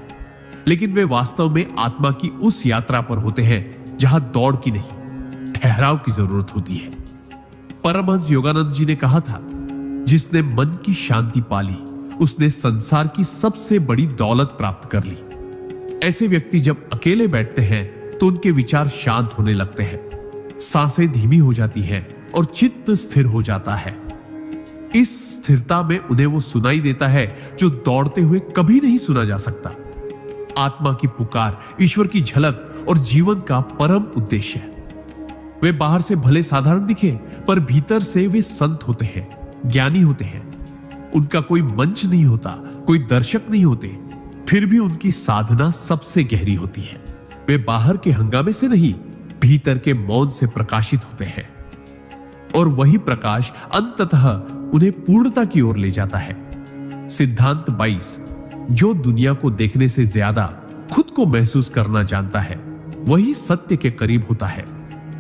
लेकिन वे वास्तव में आत्मा की उस यात्रा पर होते हैं जहां दौड़ की नहीं, ठहराव की जरूरत होती है। परमहंस योगानंद जी ने कहा था, जिसने मन की शांति पाली उसने संसार की सबसे बड़ी दौलत प्राप्त कर ली। ऐसे व्यक्ति जब अकेले बैठते हैं तो उनके विचार शांत होने लगते हैं, सांसें धीमी हो जाती हैं और चित्त स्थिर हो जाता है। इस स्थिरता में उन्हें वो सुनाई देता है जो दौड़ते हुए कभी नहीं सुना जा सकता। आत्मा की पुकार, ईश्वर की झलक और जीवन का परम उद्देश्य है। वे बाहर से भले साधारण दिखे, पर भीतर से वे संत होते हैं, ज्ञानी होते हैं। उनका कोई मंच नहीं होता, कोई दर्शक नहीं होते, फिर भी उनकी साधना सबसे गहरी होती है। वे बाहर के हंगामे से नहीं, भीतर के मौन से प्रकाशित होते हैं और वही प्रकाश अंततः उन्हें पूर्णता की ओर ले जाता है। सिद्धांत 22। जो दुनिया को देखने से ज्यादा खुद को महसूस करना जानता है वही सत्य के करीब होता है।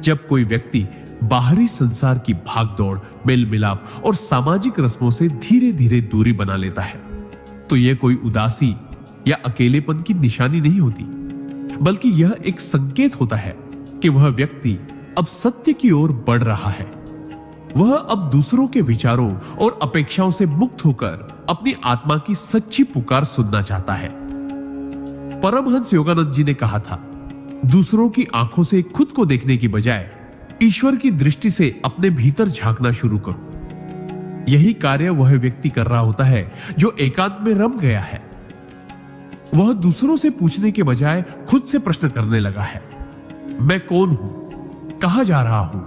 जब कोई व्यक्ति बाहरी संसार की भागदौड़, मेल मिलाप और सामाजिक रस्मों से धीरे धीरे दूरी बना लेता है तो यह कोई उदासी या अकेलेपन की निशानी नहीं होती, बल्कि यह एक संकेत होता है कि वह व्यक्ति अब सत्य की ओर बढ़ रहा है। वह अब दूसरों के विचारों और अपेक्षाओं से मुक्त होकर अपनी आत्मा की सच्ची पुकार सुनना चाहता है। परमहंस योगानंद जी ने कहा था, दूसरों की आंखों से खुद को देखने की बजाय ईश्वर की दृष्टि से अपने भीतर झांकना शुरू करो। यही कार्य वह व्यक्ति कर रहा होता है जो एकांत में रम गया है। वह दूसरों से पूछने के बजाय खुद से प्रश्न करने लगा है, मैं कौन हूं, कहां जा रहा हूं,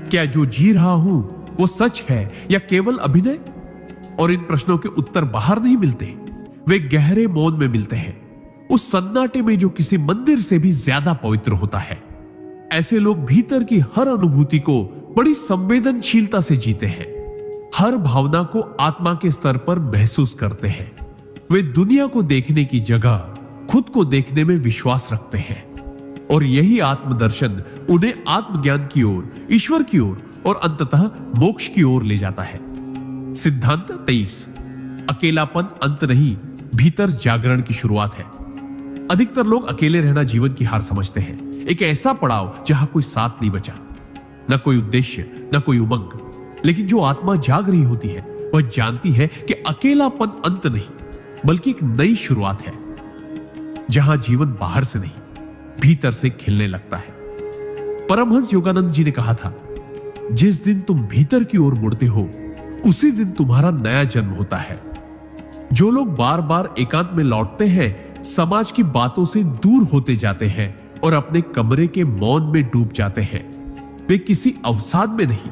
क्या जो जी रहा हूं वो सच है या केवल अभिनय? और इन प्रश्नों के उत्तर बाहर नहीं मिलते, वे गहरे मौन में मिलते हैं, उस सन्नाटे में जो किसी मंदिर से भी ज्यादा पवित्र होता है। ऐसे लोग भीतर की हर अनुभूति को बड़ी संवेदनशीलता से जीते हैं, हर भावना को आत्मा के स्तर पर महसूस करते हैं। वे दुनिया को देखने की जगह खुद को देखने में विश्वास रखते हैं और यही आत्मदर्शन उन्हें आत्मज्ञान की ओर, ईश्वर की ओर और अंततः मोक्ष की ओर ले जाता है। सिद्धांत 23। अकेलापन अंत नहीं, भीतर जागरण की शुरुआत है। अधिकतर लोग अकेले रहना जीवन की हार समझते हैं, एक ऐसा पड़ाव जहां कोई साथ नहीं बचा, न कोई उद्देश्य, न कोई उमंग। लेकिन जो आत्मा जाग रही होती है वह जानती है कि अकेलापन अंत नहीं, बल्कि एक नई शुरुआत है, जहां जीवन बाहर से नहीं, भीतर से खिलने लगता है। परमहंस योगानंद जी ने कहा था, जिस दिन तुम भीतर की ओर मुड़ते हो उसी दिन तुम्हारा नया जन्म होता है। जो लोग बार बार एकांत में लौटते हैं समाज की बातों से दूर होते जाते हैं और अपने कमरे के मौन में डूब जाते हैं। वे किसी अवसाद में नहीं,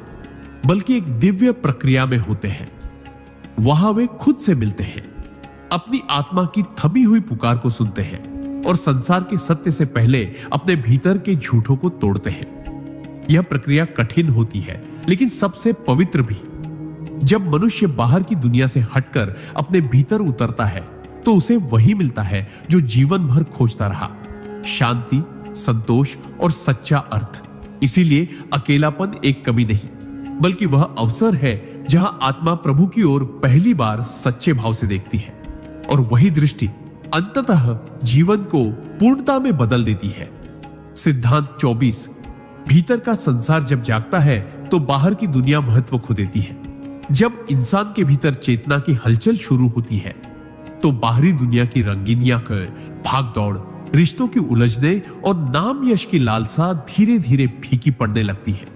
बल्कि एक दिव्य प्रक्रिया में होते हैं। वहां वे खुद से मिलते हैं, अपनी आत्मा की थमी हुई पुकार को सुनते हैं और संसार के सत्य से पहले अपने भीतर के झूठों को तोड़ते हैं। यह प्रक्रिया कठिन होती है, लेकिन सबसे पवित्र भी। जब मनुष्य बाहर की दुनिया से हटकर अपने भीतर उतरता है तो उसे वही मिलता है जो जीवन भर खोजता रहा, शांति, संतोष और सच्चा अर्थ। इसीलिए अकेलापन एक कमी नहीं, बल्कि वह अवसर है जहां आत्मा प्रभु की ओर पहली बार सच्चे भाव से देखती है और वही दृष्टि अंततः जीवन को पूर्णता में बदल देती है। सिद्धांत 24। भीतर का संसार जब जागता है तो बाहर की दुनिया महत्व खो देती है। जब इंसान के भीतर चेतना की हलचल शुरू होती है तो बाहरी दुनिया की रंगीनियां, भाग दौड़, रिश्तों की उलझने और नाम यश की लालसा धीरे धीरे फीकी पड़ने लगती है।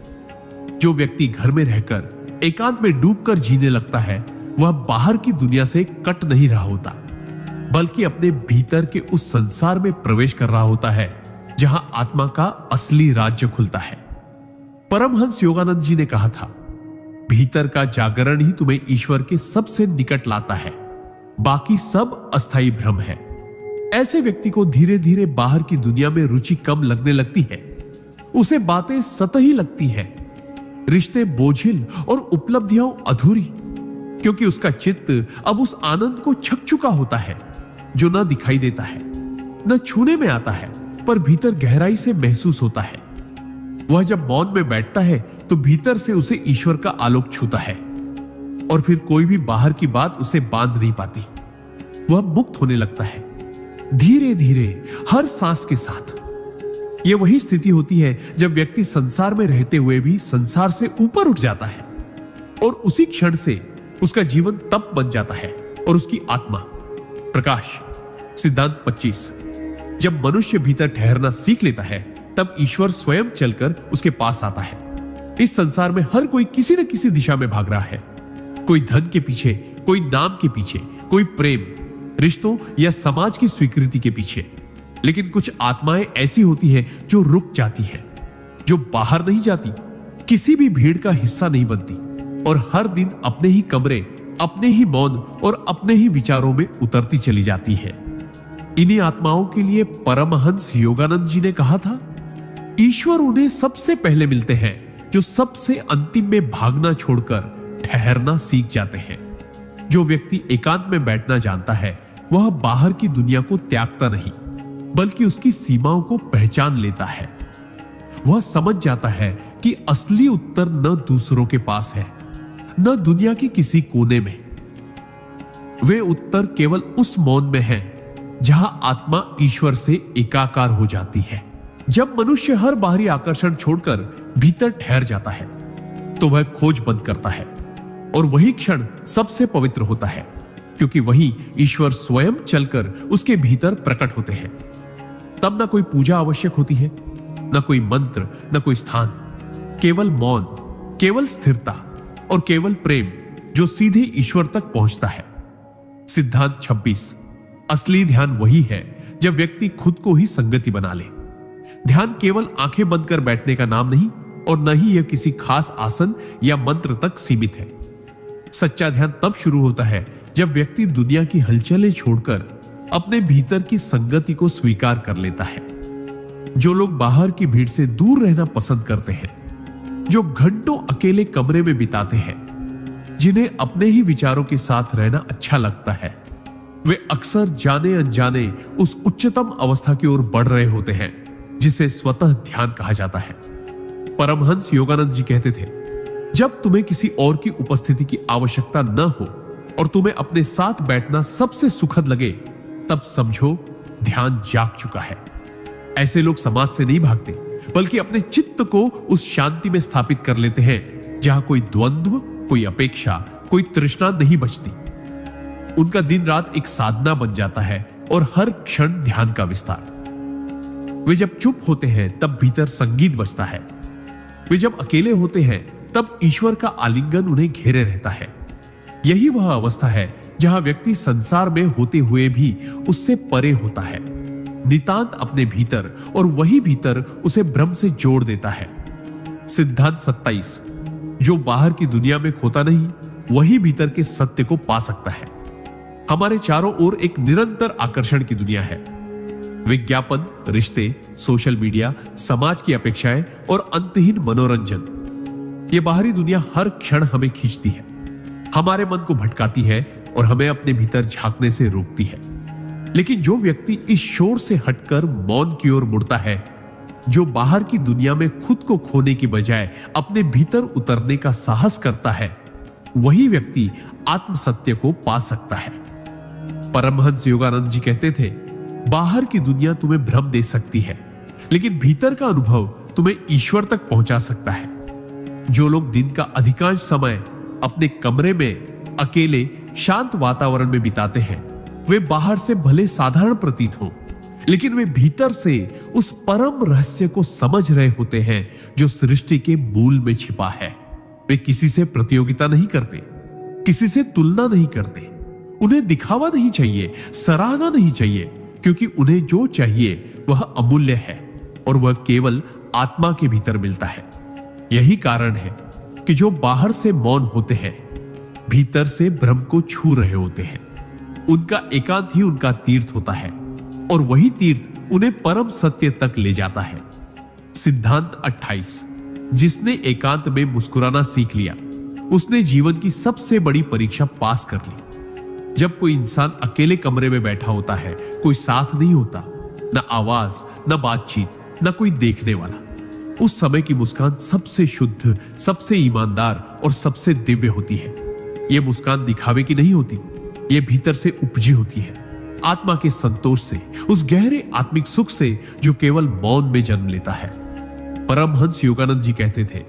जो व्यक्ति घर में रहकर एकांत में डूबकर जीने लगता है वह बाहर की दुनिया से कट नहीं रहा होता, बल्कि अपने भीतर के उस संसार में प्रवेश कर रहा होता है जहां आत्मा का असली राज्य खुलता है। परमहंस योगानंद जी ने कहा था, भीतर का जागरण ही तुम्हें ईश्वर के सबसे निकट लाता है, बाकी सब अस्थायी भ्रम है। ऐसे व्यक्ति को धीरे धीरे बाहर की दुनिया में रुचि कम लगने लगती है। उसे बातें सतही लगती है, रिश्ते बोझिल और उपलब्धियां अधूरी, क्योंकि उसका चित्त अब उस आनंद को छक चुका होता है जो न दिखाई देता है, न छूने में आता है, पर भीतर गहराई से महसूस होता है। वह जब मौन में बैठता है तो भीतर से उसे ईश्वर का आलोक छूता है और फिर कोई भी बाहर की बात उसे बांध नहीं पाती। वह मुक्त होने लगता है धीरे धीरे, हर सांस के साथ। यह वही स्थिति होती है जब व्यक्ति संसार में रहते हुए भी संसार से ऊपर उठ जाता है और उसी क्षण से उसका जीवन तप बन जाता है और उसकी आत्मा प्रकाश। सिद्धांत 25। जब मनुष्य भीतर ठहरना सीख लेता है तब ईश्वर स्वयं चलकर उसके पास आता है। इस संसार में हर कोई किसी न किसी दिशा में भाग रहा है, कोई धन के पीछे, कोई नाम के पीछे, कोई प्रेम, रिश्तों या समाज की स्वीकृति के पीछे। लेकिन कुछ आत्माएं ऐसी होती हैं जो रुक जाती हैं, जो बाहर नहीं जाती, किसी भी भीड़ का हिस्सा नहीं बनती और हर दिन अपने ही कमरे, अपने ही मौन और अपने ही विचारों में उतरती चली जाती है। इन्हीं आत्माओं के लिए परमहंस योगानंद जी ने कहा था, ईश्वर उन्हें सबसे पहले मिलते हैं जो सबसे अंतिम में भागना छोड़कर ठहरना सीख जाते हैं। जो व्यक्ति एकांत में बैठना जानता है वह बाहर की दुनिया को त्यागता नहीं, बल्कि उसकी सीमाओं को पहचान लेता है। वह समझ जाता है कि असली उत्तर न दूसरों के पास है, न दुनिया के किसी कोने में। वे उत्तर केवल उस मौन में है जहां आत्मा ईश्वर से एकाकार हो जाती है। जब मनुष्य हर बाहरी आकर्षण छोड़कर भीतर ठहर जाता है तो वह खोज बंद करता है और वही क्षण सबसे पवित्र होता है, क्योंकि वही ईश्वर स्वयं चलकर उसके भीतर प्रकट होते हैं। तब न कोई पूजा आवश्यक होती है, न कोई मंत्र, न कोई स्थान, केवल मौन, केवल स्थिरता और केवल प्रेम जो सीधे ईश्वर तक पहुंचता है। सिद्धांत 26। असली ध्यान वही है जब व्यक्ति खुद को ही संगति बना ले। ध्यान केवल आंखें बंद कर बैठने का नाम नहीं और न ही यह किसी खास आसन या मंत्र तक सीमित है। सच्चा ध्यान तब शुरू होता है जब व्यक्ति दुनिया की हलचलें छोड़कर अपने भीतर की संगति को स्वीकार कर लेता है। जो लोग बाहर की भीड़ से दूर रहना पसंद करते हैं, जो घंटों अकेले कमरे में बिताते हैं, जिन्हें अपने ही विचारों के साथ रहना अच्छा लगता है, वे अक्सर जाने अनजाने उस उच्चतम अवस्था की ओर बढ़ रहे होते हैं जिसे स्वतः ध्यान कहा जाता है। परमहंस योगानंद जी कहते थे, जब तुम्हें किसी और की उपस्थिति की आवश्यकता न हो और तुम्हें अपने साथ बैठना सबसे सुखद लगे, तब समझो ध्यान जाग चुका है। ऐसे लोग समाज से नहीं भागते, बल्कि अपने चित्त को उस शांति में स्थापित कर लेते हैं जहां कोई द्वंद्व, कोई अपेक्षा, कोई तृष्णा नहीं बचती। उनका दिन रात एक साधना बन जाता है और हर क्षण ध्यान का विस्तार। वे जब चुप होते हैं तब भीतर संगीत बजता है। वे जब अकेले होते हैं तब ईश्वर का आलिंगन उन्हें घेरे रहता है। यही वह अवस्था है जहां व्यक्ति संसार में होते हुए भी उससे परे होता है, नितांत अपने भीतर, और वही भीतर उसे ब्रह्म से जोड़ देता है। सिद्धांत 27। जो बाहर की दुनिया में खोता नहीं, वही भीतर के सत्य को पा सकता है। हमारे चारों ओर एक निरंतर आकर्षण की दुनिया है। विज्ञापन, रिश्ते, सोशल मीडिया, समाज की अपेक्षाएं और अंतहीन मनोरंजन। यह बाहरी दुनिया हर क्षण हमें खींचती है, हमारे मन को भटकाती है और हमें अपने भीतर झांकने से रोकती है। लेकिन जो व्यक्ति इस शोर से हटकर मौन की ओर मुड़ता है, जो बाहर की दुनिया में खुद को खोने की बजाय अपने भीतर उतरने का साहस करता है, वही व्यक्ति आत्म सत्य को पा सकता है। परमहंस योगानंद जी कहते थे, बाहर की दुनिया तुम्हें भ्रम दे सकती है, लेकिन भीतर का अनुभव तुम्हें ईश्वर तक पहुंचा सकता है। जो लोग दिन का अधिकांश समय अपने कमरे में अकेले शांत वातावरण में बिताते हैं, वे बाहर से भले साधारण प्रतीत हो, लेकिन वे भीतर से उस परम रहस्य को समझ रहे होते हैं जो सृष्टि के मूल में छिपा है। वे किसी से प्रतियोगिता नहीं करते, किसी से तुलना नहीं करते, उन्हें दिखावा नहीं चाहिए, सराहना नहीं चाहिए, क्योंकि उन्हें जो चाहिए वह अमूल्य है और वह केवल आत्मा के भीतर मिलता है। यही कारण है कि जो बाहर से मौन होते हैं, भीतर से ब्रह्म को छू रहे होते हैं। उनका एकांत ही उनका तीर्थ होता है और वही तीर्थ उन्हें परम सत्य तक ले जाता है। सिद्धांत 28। जिसने एकांत में मुस्कुराना सीख लिया, उसने जीवन की सबसे बड़ी परीक्षा पास कर ली। जब कोई इंसान अकेले कमरे में बैठा होता है, कोई साथ नहीं होता, न आवाज, न बातचीत, न कोई देखने वाला, उस समय की मुस्कान सबसे शुद्ध, सबसे ईमानदार और सबसे दिव्य होती है। यह मुस्कान दिखावे की नहीं होती, यह भीतर से उपजी होती है, आत्मा के संतोष से, उस गहरे आत्मिक सुख से जो केवल मौन में जन्म लेता है। परमहंस योगानंद जी कहते थे,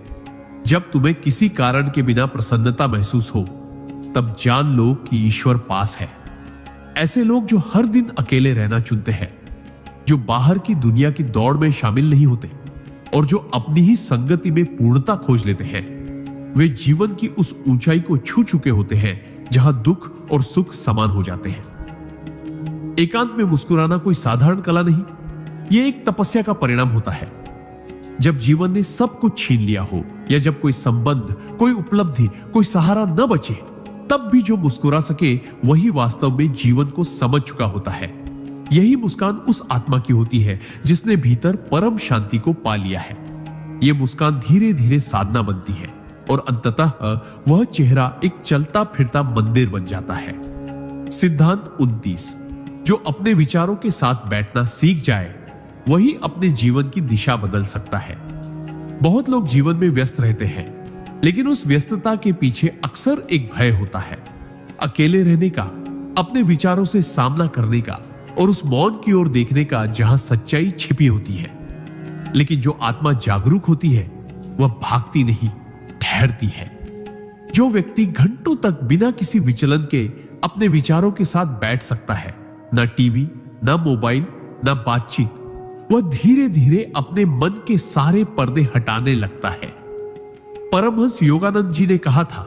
जब तुम्हें किसी कारण के बिना प्रसन्नता महसूस हो, तब जान लो कि ईश्वर पास है। ऐसे लोग जो हर दिन अकेले रहना चुनते हैं, जो बाहर की दुनिया की दौड़ में शामिल नहीं होते और जो अपनी ही संगति में पूर्णता खोज लेते हैं, वे जीवन की उस ऊंचाई को छू चुके होते हैं जहां दुख और सुख समान हो जाते हैं। एकांत में मुस्कुराना कोई साधारण कला नहीं, यह एक तपस्या का परिणाम होता है। जब जीवन ने सब कुछ छीन लिया हो या जब कोई संबंध, कोई उपलब्धि, कोई सहारा न बचे, तब भी जो मुस्कुरा सके वही वास्तव में जीवन को समझ चुका होता है। यही मुस्कान उस आत्मा की होती है जिसने भीतर परम शांति को पा लिया है। यह मुस्कान धीरे धीरे साधना बनती है और अंततः वह चेहरा एक चलता फिरता मंदिर बन जाता है। सिद्धांत 29। जो अपने विचारों के साथ बैठना सीख जाए, वही अपने जीवन की दिशा बदल सकता है। बहुत लोग जीवन में व्यस्त रहते हैं, लेकिन उस व्यस्तता के पीछे अक्सर एक भय होता है, अकेले रहने का, अपने विचारों से सामना करने का और उस मौन की ओर देखने का जहां सच्चाई छिपी होती है। लेकिन जो आत्मा जागरूक होती है, वह भागती नहीं, ठहरती है। जो व्यक्ति घंटों तक बिना किसी विचलन के अपने विचारों के साथ बैठ सकता है, ना टीवी, ना मोबाइल, ना बातचीत, वह धीरे धीरे अपने मन के सारे पर्दे हटाने लगता है। परमहंस योगानंद जी ने कहा था,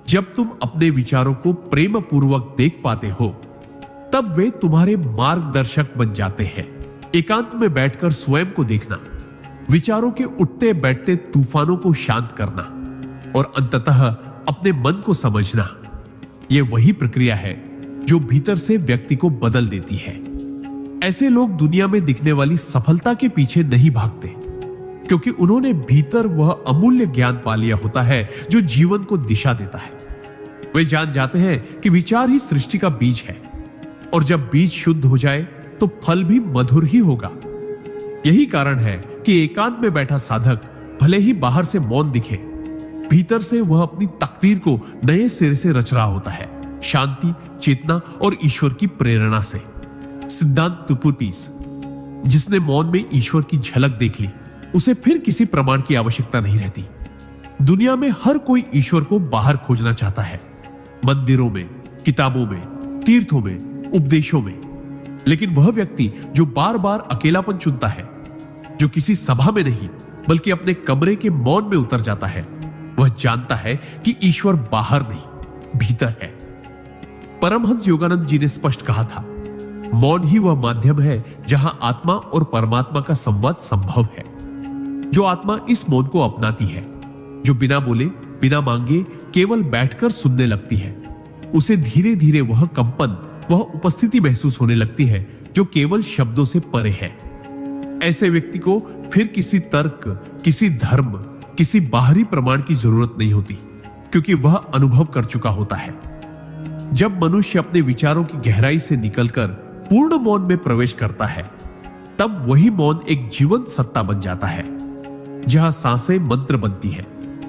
जब तुम अपने विचारों को प्रेम पूर्वक देख पाते हो, तब वे तुम्हारे मार्गदर्शक बन जाते हैं। एकांत में बैठकर स्वयं को देखना, विचारों के उठते बैठते तूफानों को शांत करना और अंततः अपने मन को समझना, यह वही प्रक्रिया है जो भीतर से व्यक्ति को बदल देती है। ऐसे लोग दुनिया में दिखने वाली सफलता के पीछे नहीं भागते, क्योंकि उन्होंने भीतर वह अमूल्य ज्ञान पा लिया होता है जो जीवन को दिशा देता है। वे जान जाते हैं कि विचार ही सृष्टि का बीज है और जब बीज शुद्ध हो जाए तो फल भी मधुर ही होगा। यही कारण है कि एकांत में बैठा साधक भले ही बाहर से मौन दिखे, भीतर से वह अपनी तकदीर को नए सिरे से रच रहा होता है, शांति, चेतना और ईश्वर की प्रेरणा से। सिद्धांत 29। जिसने मौन में ईश्वर की झलक देख ली, उसे फिर किसी प्रमाण की आवश्यकता नहीं रहती। दुनिया में हर कोई ईश्वर को बाहर खोजना चाहता है, मंदिरों में, किताबों में, तीर्थों में, उपदेशों में। लेकिन वह व्यक्ति जो बार बार अकेलापन चुनता है, जो किसी सभा में नहीं बल्कि अपने कमरे के मौन में उतर जाता है, वह जानता है कि ईश्वर बाहर नहीं, भीतर है। परमहंस योगानंद जी ने स्पष्ट कहा था, मौन ही वह माध्यम है जहां आत्मा और परमात्मा का संवाद संभव है। जो आत्मा इस मौन को अपनाती है, जो बिना बोले, बिना मांगे केवल बैठकर सुनने लगती है, उसे धीरे धीरे वह कंपन, वह उपस्थिति महसूस होने लगती है जो केवल शब्दों से परे है। ऐसे व्यक्ति को फिर किसी तर्क, किसी धर्म, किसी बाहरी प्रमाण की जरूरत नहीं होती, क्योंकि वह अनुभव कर चुका होता है। जब मनुष्य अपने विचारों की गहराई से निकलकर पूर्ण मौन में प्रवेश करता है, तब वही मौन एक जीवंत सत्ता बन जाता है, जहां सांसें मंत्र बनती है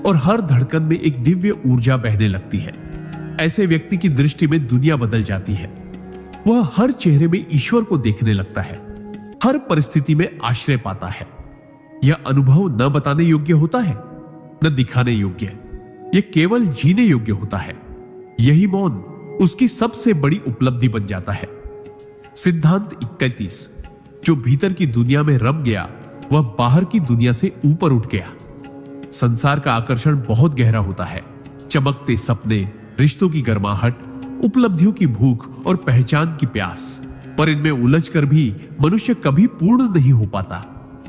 और हर धड़कन में एक दिव्य ऊर्जा बहने लगती है। ऐसे व्यक्ति की दृष्टि में दुनिया बदल जाती है। वह हर चेहरे में ईश्वर को देखने लगता है, हर परिस्थिति में आश्रय पाता है। यह अनुभव न बताने योग्य होता है, न दिखाने योग्य, यह केवल जीने योग्य होता है। यही मौन उसकी सबसे बड़ी उपलब्धि बन जाता है। सिद्धांत 31। जो भीतर की दुनिया में रम गया वह बाहर की दुनिया से ऊपर उठ गया। संसार का आकर्षण बहुत गहरा होता है। चमकते सपने, रिश्तों की गर्माहट, उपलब्धियों की भूख और पहचान की प्यास, पर इनमें उलझकर भी मनुष्य कभी पूर्ण नहीं हो पाता,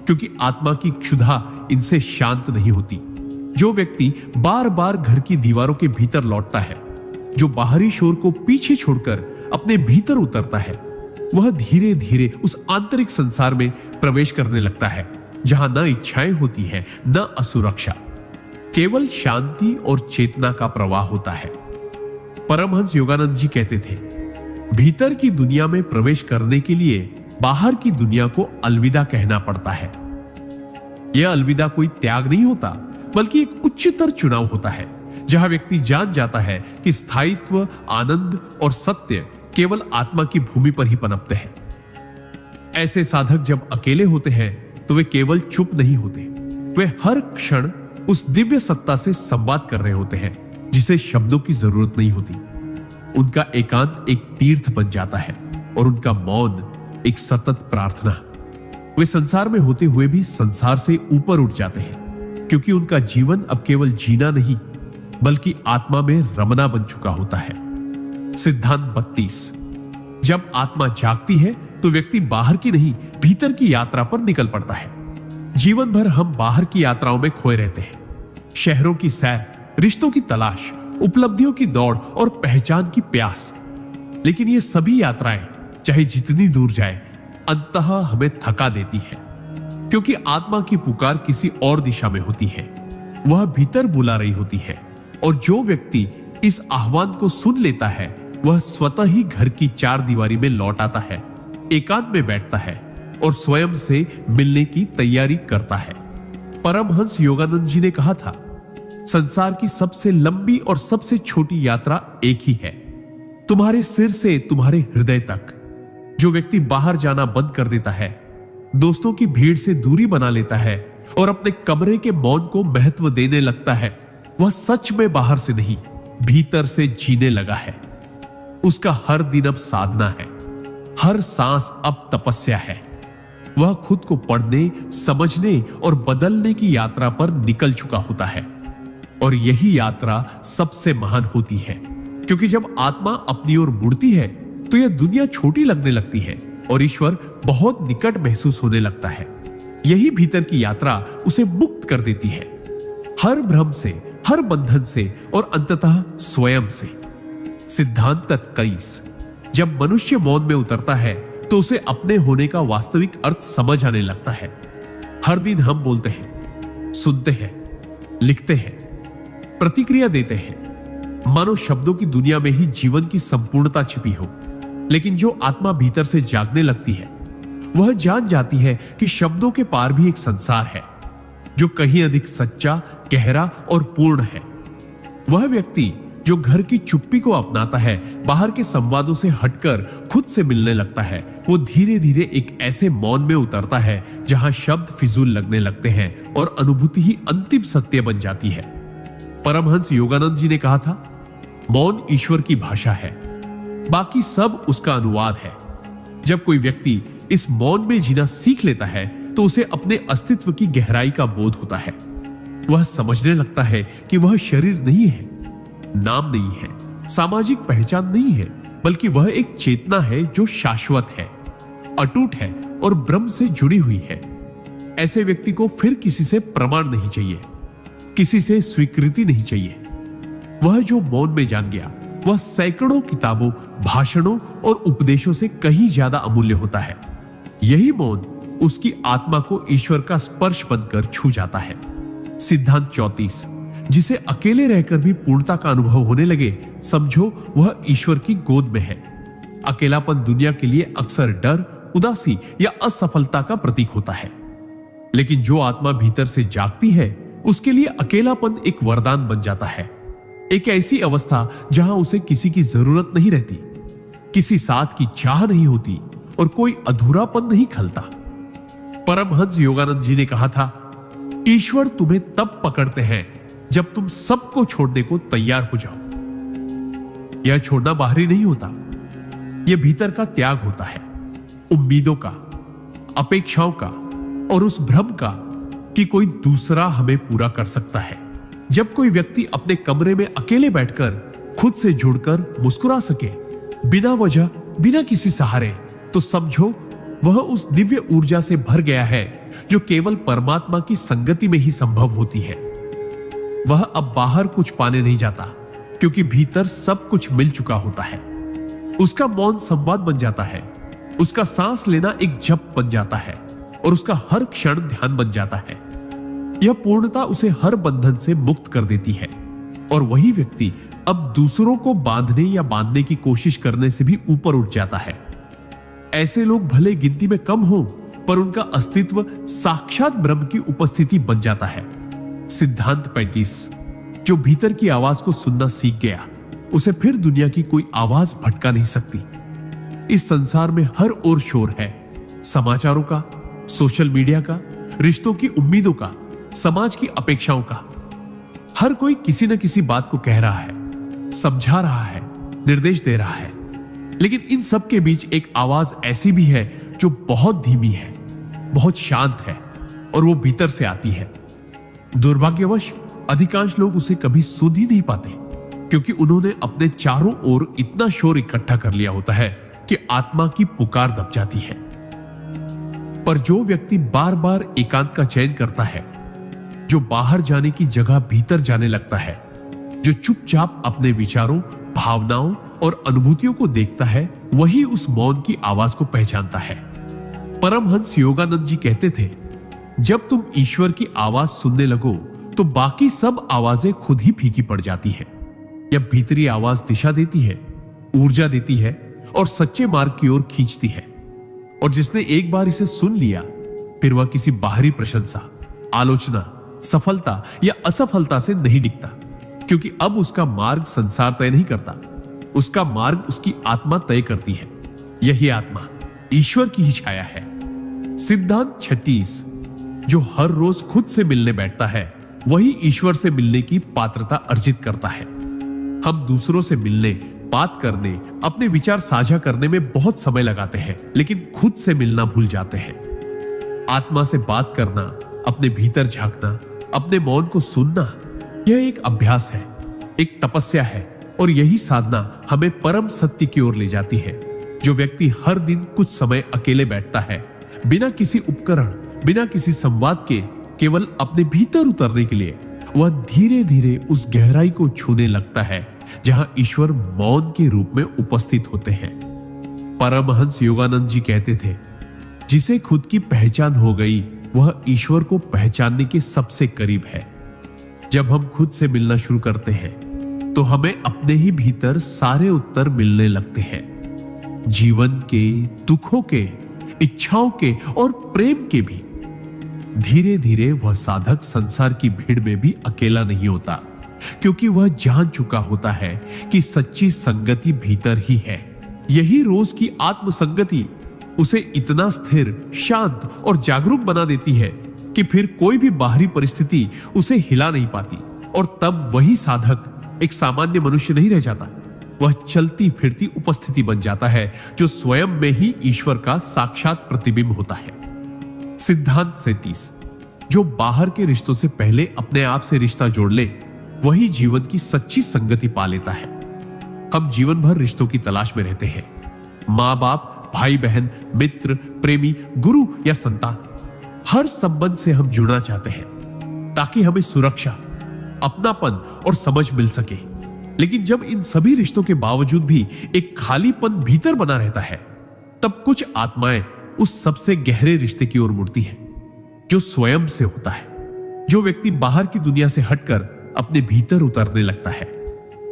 क्योंकि आत्मा की क्षुधा इनसे शांत नहीं होती। जो व्यक्ति बार बार घर की दीवारों के भीतर लौटता है, जो बाहरी शोर को पीछे छोड़कर अपने भीतर उतरता है, वह धीरे धीरे उस आंतरिक संसार में प्रवेश करने लगता है जहां न इच्छाएं होती हैं, न असुरक्षा, केवल शांति और चेतना का प्रवाह होता है। परमहंस योगानंद जी कहते थे, भीतर की दुनिया में प्रवेश करने के लिए बाहर की दुनिया को अलविदा कहना पड़ता है। यह अलविदा कोई त्याग नहीं होता, बल्कि एक उच्चतर चुनाव होता है, जहां व्यक्ति जान जाता है कि स्थायित्व, आनंद और सत्य केवल आत्मा की भूमि पर ही पनपते हैं। ऐसे साधक जब अकेले होते हैं तो वे केवल चुप नहीं होते, वे हर क्षण उस दिव्य सत्ता से संवाद कर रहे होते हैं जिसे शब्दों की जरूरत नहीं होती। उनका एकांत एक तीर्थ बन जाता है और उनका मौन एक सतत प्रार्थना। वे संसार में होते हुए भी संसार से ऊपर उठ जाते हैं, क्योंकि उनका जीवन अब केवल जीना नहीं बल्कि आत्मा में रमना बन चुका होता है। सिद्धांत 32। जब आत्मा जागती है तो व्यक्ति बाहर की नहीं भीतर की यात्रा पर निकल पड़ता है। जीवन भर हम बाहर की यात्राओं में खोए रहते हैं, शहरों की सैर, रिश्तों की तलाश, उपलब्धियों की दौड़ और पहचान की प्यास। लेकिन ये सभी यात्राएं चाहे जितनी दूर जाए अंततः हमें थका देती है, क्योंकि आत्मा की पुकार किसी और दिशा में होती है, वह भीतर बुला रही होती है। और जो व्यक्ति इस आह्वान को सुन लेता है वह स्वतः ही घर की चार दीवारी में लौट आता है, एकांत में बैठता है और स्वयं से मिलने की तैयारी करता है। परमहंस योगानंद जी ने कहा था, संसार की सबसे लंबी और सबसे छोटी यात्रा एक ही है, तुम्हारे सिर से तुम्हारे हृदय तक। जो व्यक्ति बाहर जाना बंद कर देता है, दोस्तों की भीड़ से दूरी बना लेता है और अपने कमरे के मौन को महत्व देने लगता है, वह सच में बाहर से नहीं भीतर से जीने लगा है। उसका हर दिन अब साधना है, हर सांस अब तपस्या है। वह खुद को पढ़ने, समझने और बदलने की यात्रा पर निकल चुका होता है। और यही यात्रा सबसे महान होती है, क्योंकि जब आत्मा अपनी ओर मुड़ती है तो यह दुनिया छोटी लगने लगती है और ईश्वर बहुत निकट महसूस होने लगता है। यही भीतर की यात्रा उसे मुक्त कर देती है, हर भ्रम से, हर बंधन से और अंततः स्वयं से। सिद्धांत 23। जब मनुष्य मौन में उतरता है तो उसे अपने होने का वास्तविक अर्थ समझ आने लगता है। हर दिन हम बोलते हैं, सुनते हैं, लिखते हैं, प्रतिक्रिया देते हैं, मानो शब्दों की दुनिया में ही जीवन की संपूर्णता छिपी हो। लेकिन जो आत्मा भीतर से जागने लगती है वह जान जाती है कि शब्दों के पार भी एक संसार है जो कहीं अधिक सच्चा, गहरा और पूर्ण है। वह व्यक्ति जो घर की चुप्पी को अपनाता है, बाहर के संवादों से हटकर खुद से मिलने लगता है, वो धीरे धीरे एक ऐसे मौन में उतरता है जहां शब्द फिजूल लगने लगते हैं और अनुभूति ही अंतिम सत्य बन जाती है। परमहंस योगानंद जी ने कहा था, मौन ईश्वर की भाषा है, बाकी सब उसका अनुवाद है। जब कोई व्यक्ति इस मौन में जीना सीख लेता है तो उसे अपने अस्तित्व की गहराई का बोध होता है। वह समझने लगता है कि वह शरीर नहीं है, नाम नहीं है, सामाजिक पहचान नहीं है, बल्कि वह एक चेतना है जो शाश्वत है, अटूट है और ब्रह्म से जुड़ी हुई है। ऐसे व्यक्ति को फिर किसी से प्रमाण नहीं चाहिए, किसी से स्वीकृति नहीं चाहिए। वह जो मौन में जान गया वह सैकड़ों किताबों, भाषणों और उपदेशों से कहीं ज्यादा अमूल्य होता है। यही मौन उसकी आत्मा को ईश्वर का स्पर्श बनकर छू जाता है। सिद्धांत 34। जिसे अकेले रहकर भी पूर्णता का अनुभव होने लगे, समझो वह ईश्वर की गोद में है। अकेलापन दुनिया के लिए अक्सर डर, उदासी या असफलता का प्रतीक होता है, लेकिन जो आत्मा भीतर से जागती है उसके लिए अकेलापन एक वरदान बन जाता है। एक ऐसी अवस्था जहां उसे किसी की जरूरत नहीं रहती, किसी साथ की चाह नहीं होती और कोई अधूरापन नहीं खलता। परमहंस योगानंद जी ने कहा था, ईश्वर तुम्हें तब पकड़ते हैं जब तुम सबको छोड़ने को तैयार हो जाओ। यह छोड़ना बाहरी नहीं होता, यह भीतर का त्याग होता है, उम्मीदों का, अपेक्षाओं का और उस भ्रम का कि कोई दूसरा हमें पूरा कर सकता है। जब कोई व्यक्ति अपने कमरे में अकेले बैठकर खुद से जुड़कर मुस्कुरा सके बिना वजह, बिना किसी सहारे, तो समझो वह उस दिव्य ऊर्जा से भर गया है जो केवल परमात्मा की संगति में ही संभव होती है। वह अब बाहर कुछ पाने नहीं जाता, क्योंकि भीतर सब कुछ मिल चुका होता है। उसका मौन संवाद बन जाता है, उसका सांस लेना एक जप बन जाता है और उसका हर क्षण ध्यान बन जाता है। यह पूर्णता उसे हर बंधन से मुक्त कर देती है और वही व्यक्ति अब दूसरों को बांधने या बांधने की कोशिश करने से भी ऊपर उठ जाता है। ऐसे लोग भले गिनती में कम हो, पर उनका अस्तित्व साक्षात ब्रह्म की उपस्थिति बन जाता है। सिद्धांत 35। जो भीतर की आवाज को सुनना सीख गया, उसे फिर दुनिया की कोई आवाज भटका नहीं सकती। इस संसार में हर ओर शोर है, समाचारों का, सोशल मीडिया का, रिश्तों की उम्मीदों का, समाज की अपेक्षाओं का। हर कोई किसी न किसी बात को कह रहा है, समझा रहा है, निर्देश दे रहा है, लेकिन इन सब के बीच एक आवाज ऐसी भी है जो बहुत धीमी है, बहुत शांत है और वो भीतर से आती है। दुर्भाग्यवश अधिकांश लोग उसे कभी सुन ही नहीं पाते, क्योंकि उन्होंने अपने चारों ओर इतना शोर इकट्ठा कर लिया होता है कि आत्मा की पुकार दब जाती है। पर जो व्यक्ति बार बार एकांत का चयन करता है, जो बाहर जाने की जगह भीतर जाने लगता है, जो चुपचाप अपने विचारों, भावनाओं और अनुभूतियों को देखता है, वही उस मौन की आवाज को पहचानता है। परमहंस योगानंद जी कहते थे, जब तुम ईश्वर की आवाज सुनने लगो तो बाकी सब आवाजें खुद ही फीकी पड़ जाती हैं। यह भीतरी आवाज दिशा देती है, ऊर्जा देती है और सच्चे मार्ग की ओर खींचती है। और जिसने एक बार इसे सुन लिया, फिर वह किसी बाहरी प्रशंसा, आलोचना, सफलता या असफलता से नहीं डिगता, क्योंकि अब उसका मार्ग संसार तय नहीं करता, उसका मार्ग उसकी आत्मा तय करती है। यही आत्मा ईश्वर की ही छाया है। सिद्धांत 36। जो हर रोज खुद से मिलने बैठता है, वही ईश्वर से मिलने की पात्रता अर्जित करता है। हम दूसरों से मिलने, बात करने, अपने विचार साझा करने में बहुत समय लगाते हैं, लेकिन खुद से मिलना भूल जाते हैं। आत्मा से बात करना, अपने भीतर झांकना, अपने मौन को सुनना, यह एक अभ्यास है, एक तपस्या है और यही साधना हमें परम सत्य की ओर ले जाती है। जो व्यक्ति हर दिन कुछ समय अकेले बैठता है, बिना किसी उपकरण, बिना किसी संवाद के, केवल अपने भीतर उतरने के लिए, वह धीरे धीरे उस गहराई को छूने लगता है जहां ईश्वर मौन के रूप में उपस्थित होते हैं। परमहंस योगानंद जी कहते थे, जिसे खुद की पहचान हो गई, वह ईश्वर को पहचानने के सबसे करीब है। जब हम खुद से मिलना शुरू करते हैं, तो हमें अपने ही भीतर सारे उत्तर मिलने लगते हैं। जीवन के, दुखों के, इच्छाओं के और प्रेम के भी। धीरे धीरे वह साधक संसार की भीड़ में भी अकेला नहीं होता, क्योंकि वह जान चुका होता है कि सच्ची संगति भीतर ही है। यही रोज की आत्म संगति उसे इतना स्थिर, शांत और जागरूक बना देती है कि फिर कोई भी बाहरी परिस्थिति उसे हिला नहीं पाती। और तब वही साधक एक सामान्य मनुष्य नहीं रह जाता, वह चलती फिरती उपस्थिति बन जाता है, जो स्वयं में ही ईश्वर का साक्षात प्रतिबिंब होता है। सिद्धांत 37। जो बाहर के रिश्तों से पहले अपने आप से रिश्ता जोड़ ले, वही जीवन की सच्ची संगति पा लेता है। हम जीवन भर रिश्तों की तलाश में रहते हैं। माँ बाप, भाई बहन, मित्र, प्रेमी, गुरु या संतान, हर संबंध से हम जुड़ना चाहते हैं ताकि हमें सुरक्षा, अपनापन और समझ मिल सके। लेकिन जब इन सभी रिश्तों के बावजूद भी एक खालीपन भीतर बना रहता है, तब कुछ आत्माएं उस सबसे गहरे रिश्ते की ओर मुड़ती हैं, जो स्वयं से होता है। जो व्यक्ति बाहर की दुनिया से हटकर अपने भीतर उतरने लगता है,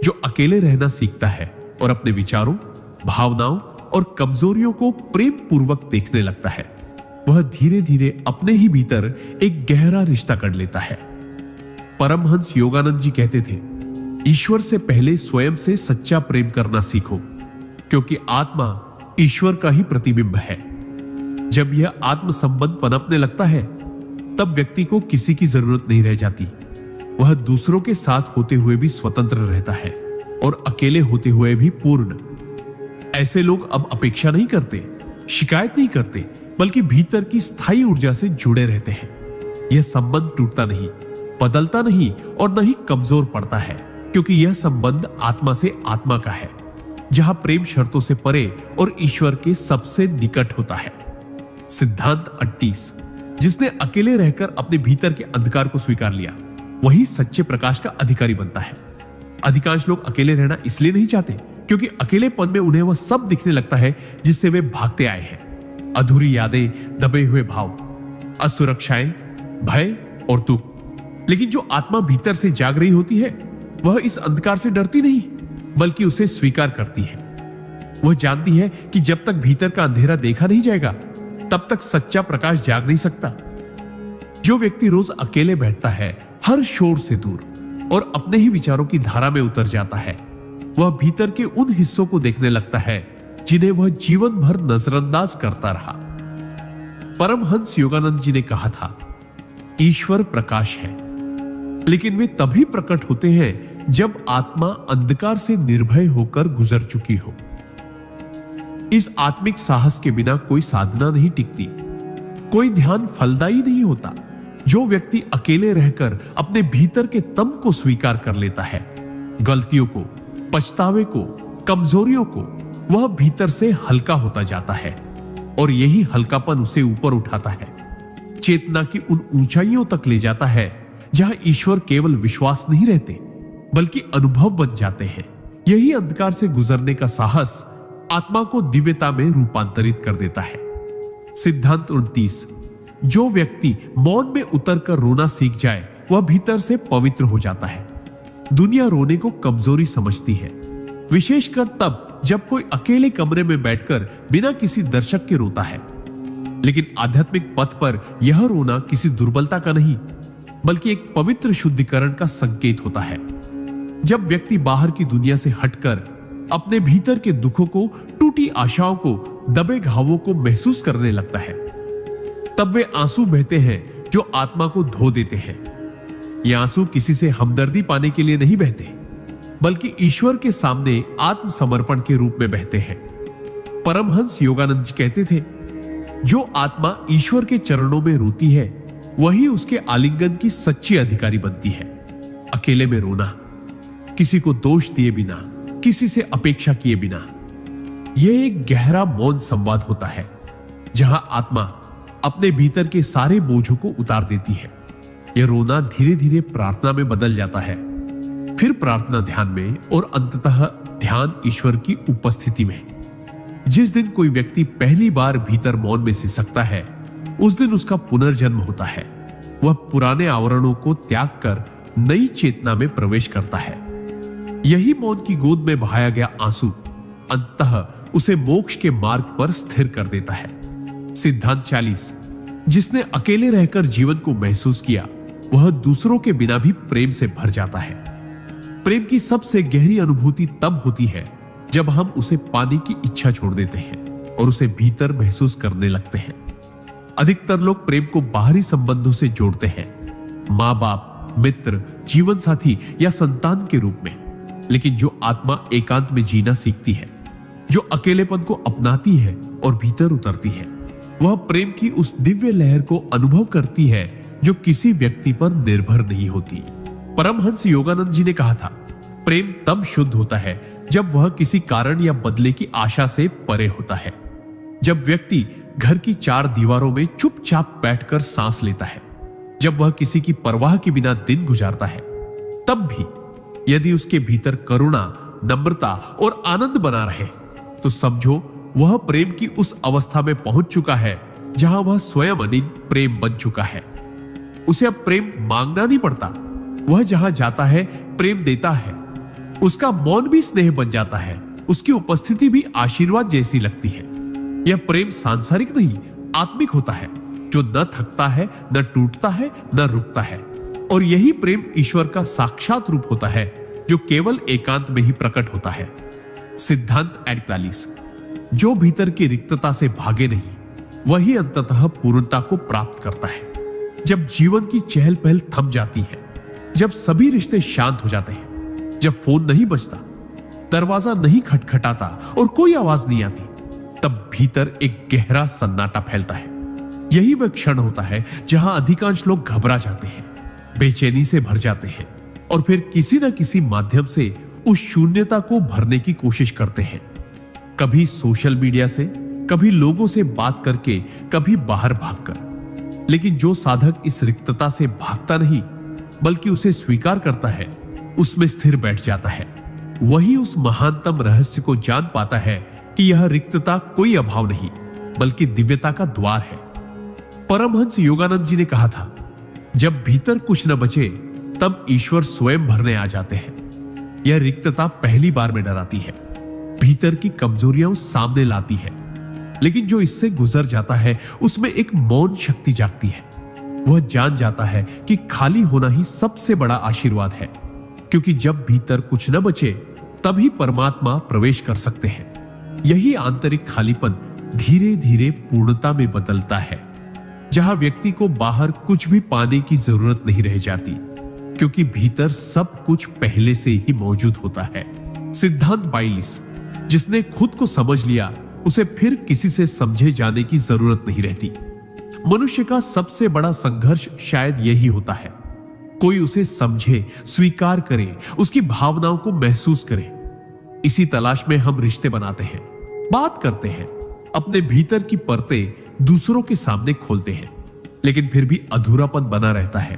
जो अकेले रहना सीखता है और अपने विचारों, भावनाओं और कमजोरियों को प्रेम पूर्वक देखने लगता है, वह धीरे धीरे अपने ही भीतर एक गहरा रिश्ता कर लेता है। परमहंस योगानंद जी कहते थे, ईश्वर से पहले स्वयं से सच्चा प्रेम करना सीखो, क्योंकि आत्मा ईश्वर का ही प्रतिबिंब है। जब यह आत्म संबंध पनपने लगता है, तब व्यक्ति को किसी की जरूरत नहीं रह जाती। वह दूसरों के साथ होते हुए भी स्वतंत्र रहता है और अकेले होते हुए भी पूर्ण। ऐसे लोग अब अपेक्षा नहीं करते, शिकायत नहीं करते, बल्कि भीतर की स्थायी ऊर्जा से जुड़े रहते हैं। यह संबंध टूटता नहीं, बदलता नहीं और न ही कमजोर पड़ता है, क्योंकि यह संबंध आत्मा से आत्मा का है, जहां प्रेम शर्तों से परे और ईश्वर के सबसे निकट होता है। सिद्धांत 38। जिसने अकेले रहकर अपने भीतर के अंधकार को स्वीकार लिया, वही सच्चे प्रकाश का अधिकारी बनता है। अधिकांश लोग अकेले रहना इसलिए नहीं चाहते क्योंकि अकेलेपन में उन्हें वह सब दिखने लगता है जिससे वे भागते आए हैं। अधूरी यादें, दबे हुए भाव, असुरक्षाएं, भय और दुख। लेकिन जो आत्मा भीतर से जाग रही होती है, वह इस अंधकार से डरती नहीं, बल्कि उसे स्वीकार करती है। वह जानती है कि जब तक भीतर का अंधेरा देखा नहीं जाएगा, तब तक सच्चा प्रकाश जाग नहीं सकता। जो व्यक्ति रोज अकेले बैठता है, हर शोर से दूर और अपने ही विचारों की धारा में उतर जाता है, वह भीतर के उन हिस्सों को देखने लगता है जिन्हें वह जीवन भर नजरअंदाज करता रहा। परमहंस योगानंद जी ने कहा था, ईश्वर प्रकाश है, लेकिन वे तभी प्रकट होते हैं जब आत्मा अंधकार से निर्भय होकर गुजर चुकी हो। इस आत्मिक साहस के बिना कोई साधना नहीं टिकती, कोई ध्यान फलदायी नहीं होता। जो व्यक्ति अकेले रहकर अपने भीतर के तम को स्वीकार कर लेता है, गलतियों को, पछतावे को, कमजोरियों को, वह भीतर से हल्का होता जाता है और यही हल्कापन उसे ऊपर उठाता है, चेतना की उन ऊंचाइयों तक ले जाता है जहां ईश्वर केवल विश्वास नहीं रहते बल्कि अनुभव बन जाते हैं। यही अंधकार से गुजरने का साहस आत्मा को दिव्यता में रूपांतरित कर देता है। सिद्धांत 29। जो व्यक्ति मौन में उतरकर रोना सीख जाए, वह भीतर से पवित्र हो जाता है। दुनिया रोने को कमजोरी समझती है, विशेषकर तब जब कोई अकेले कमरे में बैठकर बिना किसी दर्शक के रोता है। लेकिन आध्यात्मिक पथ पर यह रोना किसी दुर्बलता का नहीं, बल्कि एक पवित्र शुद्धिकरण का संकेत होता है। जब व्यक्ति बाहर की दुनिया से हटकर अपने भीतर के दुखों को, टूटी आशाओं को, दबे घावों को महसूस करने लगता है, तब वे आंसू बहते हैं जो आत्मा को धो देते हैं। ये आंसू किसी से हमदर्दी पाने के लिए नहीं बहते, बल्कि ईश्वर के सामने आत्मसमर्पण के रूप में बहते हैं। परमहंस योगानंद जी कहते थे, जो आत्मा ईश्वर के चरणों में रोती है, वही उसके आलिंगन की सच्ची अधिकारी बनती है। अकेले में रोना, किसी को दोष दिए बिना, किसी से अपेक्षा किए बिना, यह एक गहरा मौन संवाद होता है जहां आत्मा अपने भीतर के सारे बोझों को उतार देती है। यह रोना धीरे धीरे प्रार्थना में बदल जाता है, फिर प्रार्थना ध्यान में और अंततः ध्यान ईश्वर की उपस्थिति में। जिस दिन कोई व्यक्ति पहली बार भीतर मौन में सिसकता है, उस दिन उसका पुनर्जन्म होता है। वह पुराने आवरणों को त्याग कर नई चेतना में प्रवेश करता है। यही मौन की गोद में बहाया गया आंसू अंततः उसे मोक्ष के मार्ग पर स्थिर कर देता है। सिद्धांत 40। जिसने अकेले रहकर जीवन को महसूस किया, वह दूसरों के बिना भी प्रेम से भर जाता है। प्रेम की सबसे गहरी अनुभूति तब होती है जब हम उसे पाने की इच्छा छोड़ देते हैं और उसे भीतर महसूस करने लगते हैं। अधिकतर लोग प्रेम को बाहरी संबंधों से जोड़ते हैं, मां बाप, मित्र, जीवन साथी या संतान के रूप में। लेकिन जो आत्मा एकांत में जीना सीखती है, जो अकेलेपन को अपनाती है और भीतर उतरती है, वह प्रेम की उस दिव्य लहर को अनुभव करती है जो किसी व्यक्ति पर निर्भर नहीं होती। परमहंस योगानंद जी ने कहा था, प्रेम तब शुद्ध होता है जब वह किसी कारण या बदले की आशा से परे होता है। जब व्यक्ति घर की चार दीवारों में चुपचाप बैठकर सांस लेता है, जब वह किसी की परवाह के बिना दिन गुजारता है, तब भी यदि उसके भीतर करुणा, नम्रता और आनंद बना रहे, तो समझो वह प्रेम की उस अवस्था में पहुंच चुका है जहां वह स्वयं अनिल प्रेम बन चुका है। उसे अब प्रेम मांगना नहीं पड़ता, वह जहां जाता है प्रेम देता है। उसका मौन भी स्नेह बन जाता है, उसकी उपस्थिति भी आशीर्वाद जैसी लगती है। यह प्रेम सांसारिक नहीं, आत्मिक होता है, जो न थकता है, न टूटता है, न रुकता है। और यही प्रेम ईश्वर का साक्षात रूप होता है, जो केवल एकांत में ही प्रकट होता है। सिद्धांत 48। जो भीतर की रिक्तता से भागे नहीं, वही अंततः पूर्णता को प्राप्त करता है। जब जीवन की चहल पहल थम जाती है, जब सभी रिश्ते शांत हो जाते हैं, जब फोन नहीं बजता, दरवाजा नहीं खटखटाता और कोई आवाज नहीं आती, तब भीतर एक गहरा सन्नाटा फैलता है। यही वह क्षण होता है जहां अधिकांश लोग घबरा जाते हैं, बेचैनी से भर जाते हैं और फिर किसी न किसी माध्यम से उस शून्यता को भरने की कोशिश करते हैं। कभी सोशल मीडिया से, कभी लोगों से बात करके, कभी बाहर भागकर। लेकिन जो साधक इस रिक्तता से भागता नहीं बल्कि उसे स्वीकार करता है, उसमें स्थिर बैठ जाता है, वही उस महानतम रहस्य को जान पाता है कि यह रिक्तता कोई अभाव नहीं बल्कि दिव्यता का द्वार है। परमहंस योगानंद जी ने कहा था, जब भीतर कुछ न बचे तब ईश्वर स्वयं भरने आ जाते हैं। यह रिक्तता पहली बार में डराती है, भीतर की कमजोरियां सामने लाती है, लेकिन जो इससे गुजर जाता है उसमें एक मौन शक्ति जागती है। वह जान जाता है कि खाली होना ही सबसे बड़ा आशीर्वाद है, क्योंकि जब भीतर कुछ न बचे तभी परमात्मा प्रवेश कर सकते हैं। यही आंतरिक खालीपन धीरे धीरे पूर्णता में बदलता है, जहां व्यक्ति को बाहर कुछ भी पाने की जरूरत नहीं रह जाती, क्योंकि भीतर सब कुछ पहले से ही मौजूद होता है। सिद्धांत बाइलिस, जिसने खुद को समझ लिया उसे फिर किसी से समझे जाने की जरूरत नहीं रहती। मनुष्य का सबसे बड़ा संघर्ष शायद यही होता है, कोई उसे समझे, स्वीकार करे, उसकी भावनाओं को महसूस करे। इसी तलाश में हम रिश्ते बनाते हैं, बात करते हैं, अपने भीतर की परतें दूसरों के सामने खोलते हैं, लेकिन फिर भी अधूरापन बना रहता है,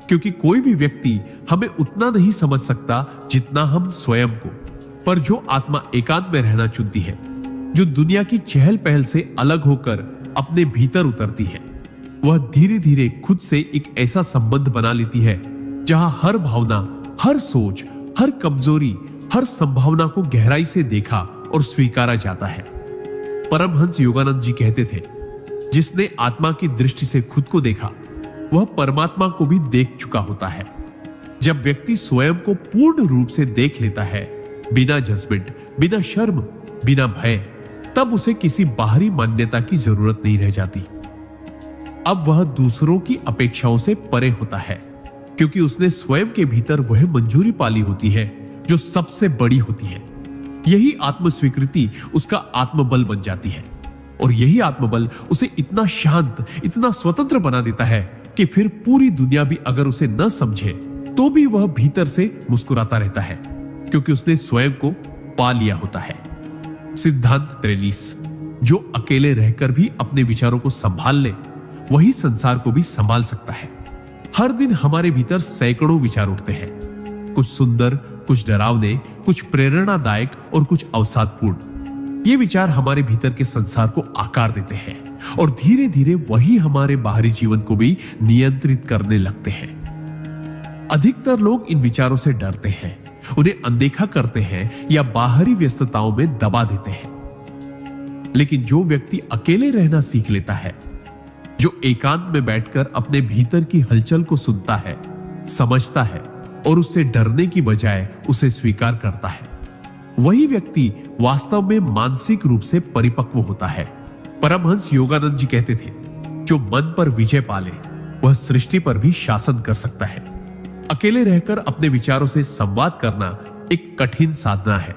क्योंकि कोई भी व्यक्ति हमें उतना नहीं समझ सकता जितना हम स्वयं को। पर जो आत्मा एकांत में रहना चुनती है, जो दुनिया की चहल पहल से अलग होकर अपने भीतर उतरती है, वह धीरे धीरे खुद से एक ऐसा संबंध बना लेती है जहां हर भावना, हर सोच, हर कमजोरी, हर संभावना को गहराई से देखा और स्वीकारा जाता है। परमहंस योगानंद जी कहते थे, जिसने आत्मा की दृष्टि से खुद को देखा वह परमात्मा को भी देख चुका होता है। जब व्यक्ति स्वयं को पूर्ण रूप से देख लेता है, बिना जजमेंट, बिना शर्म, बिना भय, तब उसे किसी बाहरी मान्यता की जरूरत नहीं रह जाती। अब वह दूसरों की अपेक्षाओं से परे होता है, क्योंकि उसने स्वयं के भीतर वह मंजूरी पाली होती है जो सबसे बड़ी होती है। यही आत्मस्वीकृति उसका आत्मबल बन जाती है, और यही आत्मबल उसे इतना शांत, इतना स्वतंत्र बना देता है कि फिर पूरी दुनिया भी अगर उसे न समझे तो भी वह भीतर से मुस्कुराता रहता है, क्योंकि उसने स्वयं को पा लिया होता है। सिद्धांत 43, जो अकेले रहकर भी अपने विचारों को संभाल ले वही संसार को भी संभाल सकता है। हर दिन हमारे भीतर सैकड़ों विचार उठते हैं, कुछ सुंदर, कुछ डरावने, कुछ प्रेरणादायक और कुछ अवसादपूर्ण। ये विचार हमारे भीतर के संसार को आकार देते हैं और धीरे धीरे वही हमारे बाहरी जीवन को भी नियंत्रित करने लगते हैं। अधिकतर लोग इन विचारों से डरते हैं, उन्हें अनदेखा करते हैं या बाहरी व्यस्तताओं में दबा देते हैं। लेकिन जो व्यक्ति अकेले रहना सीख लेता है, जो एकांत में बैठकर अपने भीतर की हलचल को सुनता है, समझता है और उससे डरने की बजाय उसे स्वीकार करता है, वही व्यक्ति वास्तव में मानसिक रूप से परिपक्व होता है। परमहंस योगानंद जी कहते थे, जो मन पर विजय पाले वह सृष्टि पर भी शासन कर सकता है। अकेले रहकर अपने विचारों से संवाद करना एक कठिन साधना है,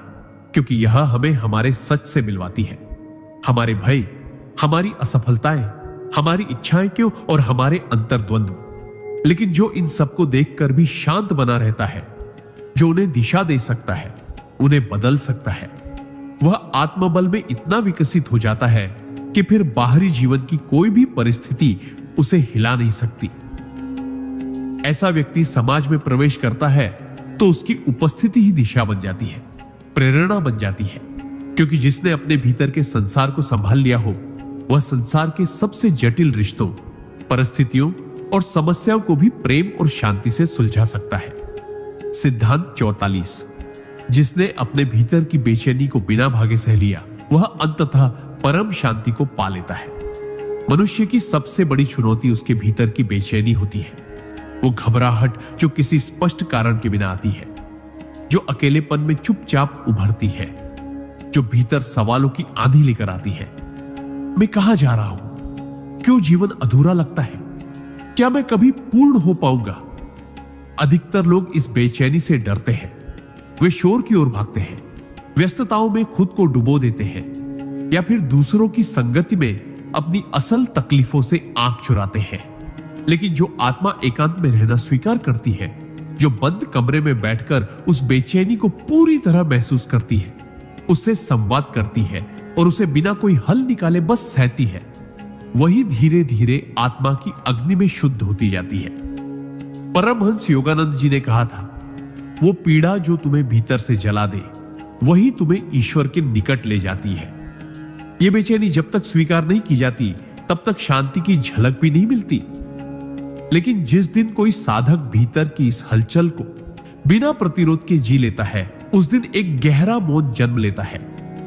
क्योंकि यह हमें हमारे सच से मिलवाती है। हमारे भय, हमारी असफलताएं, हमारी इच्छाएं क्यों और हमारे अंतर्द्वंद्व। लेकिन जो इन सबको देखकर भी शांत बना रहता है, जो उन्हें दिशा दे सकता है, उन्हें बदल सकता है, वह आत्मबल में इतना विकसित हो जाता है कि फिर बाहरी जीवन की कोई भी परिस्थिति उसे हिला नहीं सकती। ऐसा व्यक्ति समाज में प्रवेश करता है तो उसकी उपस्थिति ही दिशा बन जाती है, प्रेरणा बन जाती है, क्योंकि जिसने अपने भीतर के संसार को संभाल लिया हो वह संसार के सबसे जटिल रिश्तों, परिस्थितियों और समस्याओं को भी प्रेम और शांति से सुलझा सकता है। सिद्धांत 44, जिसने अपने भीतर की बेचैनी को बिना भागे सह लिया वह अंततः परम शांति को पा लेता है। मनुष्य की सबसे बड़ी चुनौती उसके भीतर की बेचैनी होती है, वो घबराहट जो किसी स्पष्ट कारण के बिना आती है, जो अकेलेपन में चुपचाप उभरती है, जो भीतर सवालों की आंधी लेकर आती है। मैं कहां जा रहा हूं? क्यों जीवन अधूरा लगता है? क्या मैं कभी पूर्ण हो पाऊंगा? अधिकतर लोग इस बेचैनी से डरते हैं। वे शोर की ओर भागते हैं, व्यस्तताओं में खुद को डुबो देते हैं, या फिर दूसरों की संगति में अपनी असल तकलीफों से आंख चुराते हैं। लेकिन जो आत्मा एकांत में रहना स्वीकार करती है, जो बंद कमरे में बैठकर उस बेचैनी को पूरी तरह महसूस करती है, उससे संवाद करती है और उसे बिना कोई हल निकाले बस सहती है, वही धीरे धीरे आत्मा की अग्नि में शुद्ध होती जाती है। परमहंस योगानंद जी ने कहा था, वो पीड़ा जो तुम्हें भीतर से जला दे, वही तुम्हें ईश्वर के निकट ले जाती है। ये बेचैनी जब तक स्वीकार नहीं की जाती, तब तक शांति की झलक भी नहीं मिलती। लेकिन जिस दिन कोई साधक भीतर की इस हलचल को बिना प्रतिरोध के जी लेता है, उस दिन एक गहरा मौन जन्म लेता है।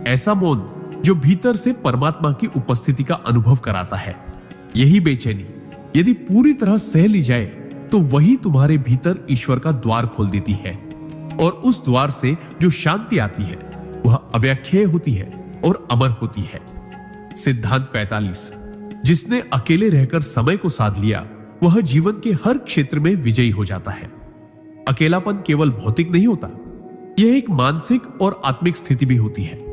ऐसा मौन जो भीतर से परमात्मा की उपस्थिति का अनुभव कराता है। यही बेचैनी यदि पूरी तरह सह ली जाए, तो वही तुम्हारे भीतर ईश्वर का द्वार खोल देती है, और उस द्वार से जो शांति आती है वह अव्याख्येय होती है और अमर होती है। सिद्धांत 45। जिसने अकेले रहकर समय को साध लिया, वह जीवन के हर क्षेत्र में विजयी हो जाता है। अकेलापन केवल भौतिक नहीं होता, यह एक मानसिक और आत्मिक स्थिति भी होती है,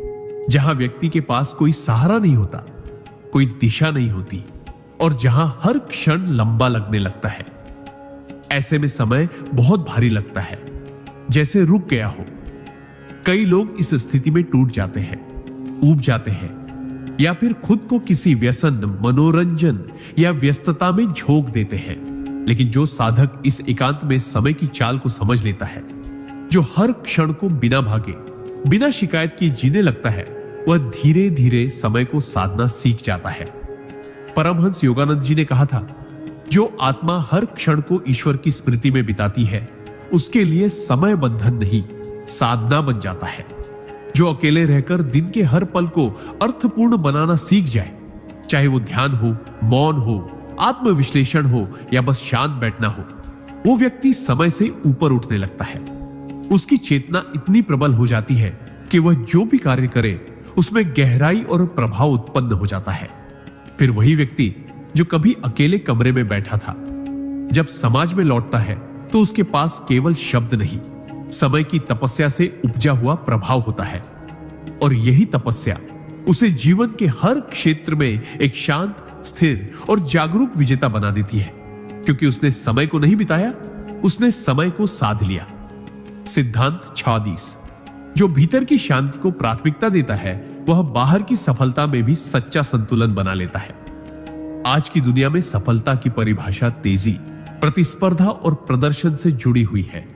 जहां व्यक्ति के पास कोई सहारा नहीं होता, कोई दिशा नहीं होती, और जहां हर क्षण लंबा लगने लगता है। ऐसे में समय बहुत भारी लगता है, जैसे रुक गया हो। कई लोग इस स्थिति में टूट जाते हैं, ऊब जाते हैं, या फिर खुद को किसी व्यसन, मनोरंजन या व्यस्तता में झोंक देते हैं। लेकिन जो साधक इस एकांत में समय की चाल को समझ लेता है, जो हर क्षण को बिना भागे, बिना शिकायत के जीने लगता है, वह धीरे धीरे समय को साधना सीख जाता है। परमहंस योगानंद जी ने कहा था, जो आत्मा हर क्षण को ईश्वर की स्मृति में बिताती है, उसके लिए समय बंधन नहीं, साधना बन जाता है। जो अकेले रहकर दिन के हर पल को अर्थपूर्ण बनाना सीख जाए, चाहे वो ध्यान हो, मौन हो, आत्मविश्लेषण हो या बस शांत बैठना हो, वो व्यक्ति समय से ऊपर उठने लगता है। उसकी चेतना इतनी प्रबल हो जाती है कि वह जो भी कार्य करे उसमें गहराई और प्रभाव उत्पन्न हो जाता है। फिर वही व्यक्ति जो कभी अकेले कमरे में बैठा था, जब समाज में लौटता है तो उसके पास केवल शब्द नहीं, समय की तपस्या से उपजा हुआ प्रभाव होता है। और यही तपस्या उसे जीवन के हर क्षेत्र में एक शांत, स्थिर और जागरूक विजेता बना देती है, क्योंकि उसने समय को नहीं बिताया, उसने समय को साध लिया। सिद्धांत 46। जो भीतर की शांति को प्राथमिकता देता है, वह बाहर की सफलता में भी सच्चा संतुलन बना लेता है। आज की दुनिया में सफलता की परिभाषा तेजी, प्रतिस्पर्धा और प्रदर्शन से जुड़ी हुई है।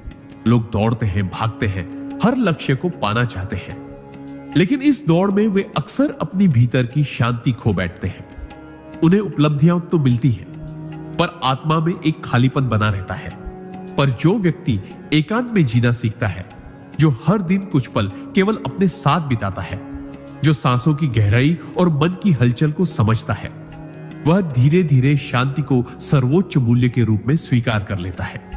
लोग दौड़ते हैं, भागते हैं, हर लक्ष्य को पाना चाहते हैं, लेकिन इस दौड़ में वे अक्सर अपनी भीतर की शांति खो बैठते हैं। उन्हें उपलब्धियां तो मिलती हैं, पर आत्मा में एक खालीपन बना रहता है। पर जो व्यक्ति एकांत में जीना सीखता है, जो हर दिन कुछ पल केवल अपने साथ बिताता है, जो सांसों की गहराई और मन की हलचल को समझता है, वह धीरे धीरे शांति को सर्वोच्च मूल्य के रूप में स्वीकार कर लेता है।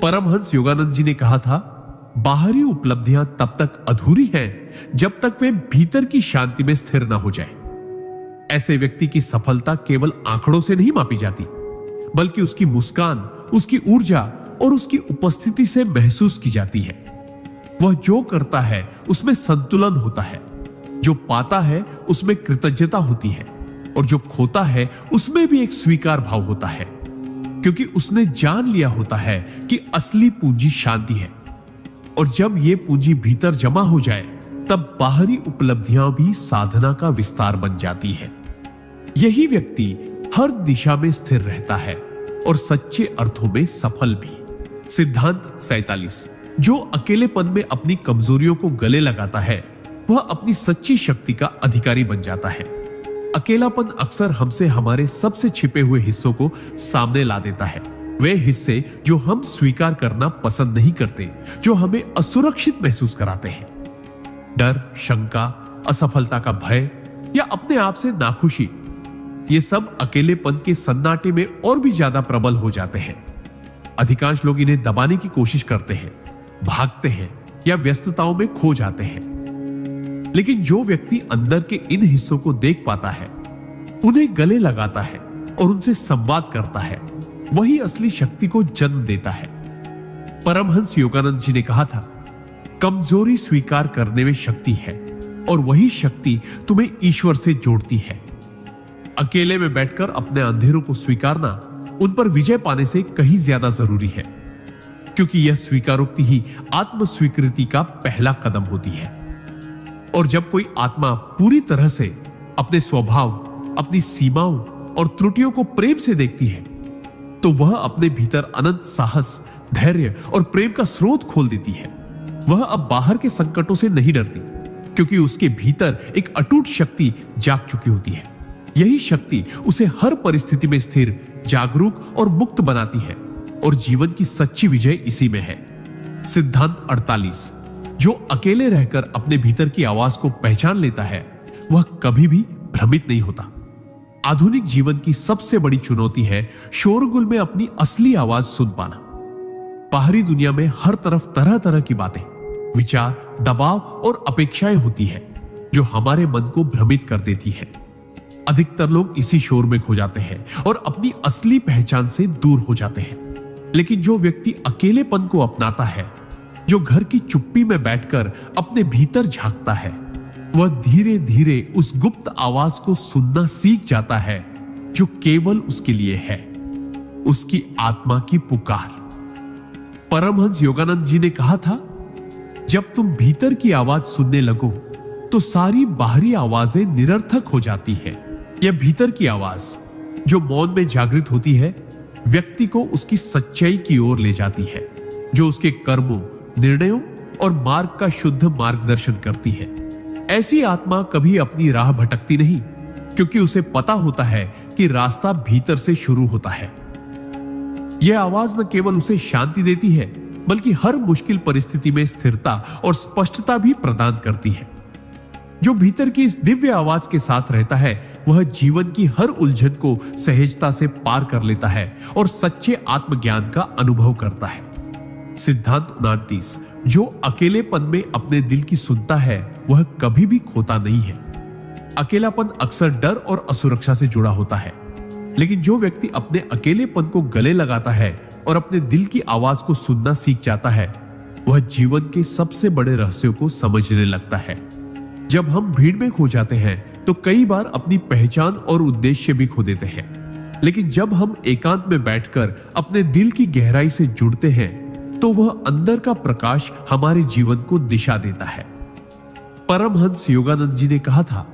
परमहंस योगानंद जी ने कहा था, बाहरी उपलब्धियां तब तक अधूरी हैं जब तक वे भीतर की शांति में स्थिर ना हो जाए। ऐसे व्यक्ति की सफलता केवल आंकड़ों से नहीं मापी जाती, बल्कि उसकी मुस्कान, उसकी ऊर्जा और उसकी उपस्थिति से महसूस की जाती है। वह जो करता है उसमें संतुलन होता है, जो पाता है उसमें कृतज्ञता होती है, और जो खोता है उसमें भी एक स्वीकार भाव होता है, क्योंकि उसने जान लिया होता है कि असली पूंजी शांति है। और जब यह पूंजी भीतर जमा हो जाए, तब बाहरी उपलब्धियां भी साधना का विस्तार बन जाती है। यही व्यक्ति हर दिशा में स्थिर रहता है और सच्चे अर्थों में सफल भी। सिद्धांत 47। जो अकेलेपन में अपनी कमजोरियों को गले लगाता है, वह अपनी सच्ची शक्ति का अधिकारी बन जाता है। अकेलापन अक्सर हमसे हमारे सबसे छिपे हुए हिस्सों को सामने ला देता है। वे हिस्से जो हम स्वीकार करना पसंद नहीं करते, जो हमें असुरक्षित महसूस कराते हैं। डर, शंका, असफलता का भय या अपने आप से नाखुशी, ये सब अकेलेपन के सन्नाटे में और भी ज्यादा प्रबल हो जाते हैं। अधिकांश लोग इन्हें दबाने की कोशिश करते हैं, भागते हैं या व्यस्तताओं में खो जाते हैं। लेकिन जो व्यक्ति अंदर के इन हिस्सों को देख पाता है, उन्हें गले लगाता है और उनसे संवाद करता है, वही असली शक्ति को जन्म देता है। परमहंस योगानंद जी ने कहा था, कमजोरी स्वीकार करने में शक्ति है और वही शक्ति तुम्हें ईश्वर से जोड़ती है। अकेले में बैठकर अपने अंधेरों को स्वीकारना उन पर विजय पाने से कहीं ज्यादा जरूरी है, क्योंकि यह स्वीकारोक्ति ही आत्म स्वीकृति का पहला कदम होती है। और जब कोई आत्मा पूरी तरह से अपने स्वभाव, अपनी सीमाओं और त्रुटियों को प्रेम से देखती है, तो वह अपने भीतर अनंत साहस, धैर्य और प्रेम का स्रोत खोल देती है। वह अब बाहर के संकटों से नहीं डरती, क्योंकि उसके भीतर एक अटूट शक्ति जाग चुकी होती है। यही शक्ति उसे हर परिस्थिति में स्थिर, जागरूक और मुक्त बनाती है, और जीवन की सच्ची विजय इसी में है। सिद्धांत 48, जो अकेले रहकर अपने भीतर की आवाज को पहचान लेता है, वह कभी भी भ्रमित नहीं होता। आधुनिक जीवन की सबसे बड़ी चुनौती है शोरगुल में अपनी असली आवाज सुन पाना। बाहरी दुनिया में हर तरफ तरह तरह की बातें, विचार, दबाव और अपेक्षाएं होती है, जो हमारे मन को भ्रमित कर देती है। अधिकतर लोग इसी शोर में खो जाते हैं और अपनी असली पहचान से दूर हो जाते हैं। लेकिन जो व्यक्ति अकेलेपन को अपनाता है, जो घर की चुप्पी में बैठकर अपने भीतर झांकता है, वह धीरे धीरे उस गुप्त आवाज को सुनना सीख जाता है, जो केवल उसके लिए है, उसकी आत्मा की पुकार। परमहंस योगानंद जी ने कहा था, जब तुम भीतर की आवाज सुनने लगो तो सारी बाहरी आवाजें निरर्थक हो जाती है। यह भीतर की आवाज जो मौन में जागृत होती है, व्यक्ति को उसकी सच्चाई की ओर ले जाती है, जो उसके कर्मों, निर्णयों और मार्ग का शुद्ध मार्गदर्शन करती है। ऐसी आत्मा कभी अपनी राह भटकती नहीं, क्योंकि उसे पता होता है कि रास्ता भीतर से शुरू होता है। यह आवाज न केवल उसे शांति देती है, बल्कि हर मुश्किल परिस्थिति में स्थिरता और स्पष्टता भी प्रदान करती है। जो भीतर की इस दिव्य आवाज के साथ रहता है, वह जीवन की हर उलझन को सहजता से पार कर लेता है और सच्चे आत्मज्ञान का अनुभव करता है। सिद्धांत 29, जो अकेलेपन में अपने दिल की सुनता है, वह कभी भी खोता नहीं है। अकेलापन अक्सर डर और असुरक्षा से जुड़ा होता है, लेकिन जो व्यक्ति अपने अकेलेपन को गले लगाता है और अपने दिल की आवाज को सुनना सीख जाता है, वह जीवन के सबसे बड़े रहस्यों को समझने लगता है। जब हम भीड़ में खो जाते हैं तो कई बार अपनी पहचान और उद्देश्य भी खो देते हैं, लेकिन जब हम एकांत में बैठकर अपने दिल की गहराई से जुड़ते हैं, तो वह अंदर का प्रकाश हमारे जीवन को दिशा देता है। परमहंस योगानंद जी ने कहा था,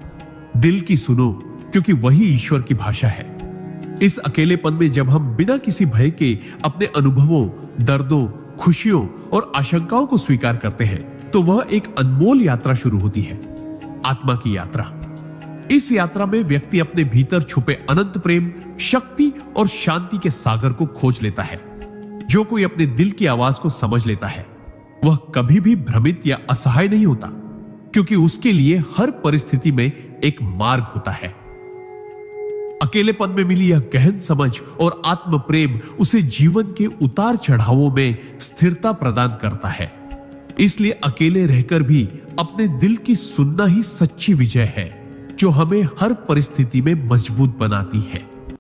दिल की सुनो, क्योंकि वही ईश्वर की भाषा है। इस अकेलेपन में जब हम बिना किसी भय के अपने अनुभवों, दर्दों, खुशियों और आशंकाओं को स्वीकार करते हैं, तो वह एक अनमोल यात्रा शुरू होती है, आत्मा की यात्रा। इस यात्रा में व्यक्ति अपने भीतर छुपे अनंत प्रेम, शक्ति और शांति के सागर को खोज लेता है। जो कोई अपने दिल की आवाज को समझ लेता है, वह कभी भी भ्रमित या असहाय नहीं होता, क्योंकि उसके लिए हर परिस्थिति में एक मार्ग होता है। अकेलेपन में मिली यह गहन समझ और आत्म प्रेम उसे जीवन के उतार चढ़ावों में स्थिरता प्रदान करता है। इसलिए अकेले रहकर भी अपने दिल की सुनना ही सच्ची विजय है, जो हमें हर परिस्थिति में मजबूत बनाती है।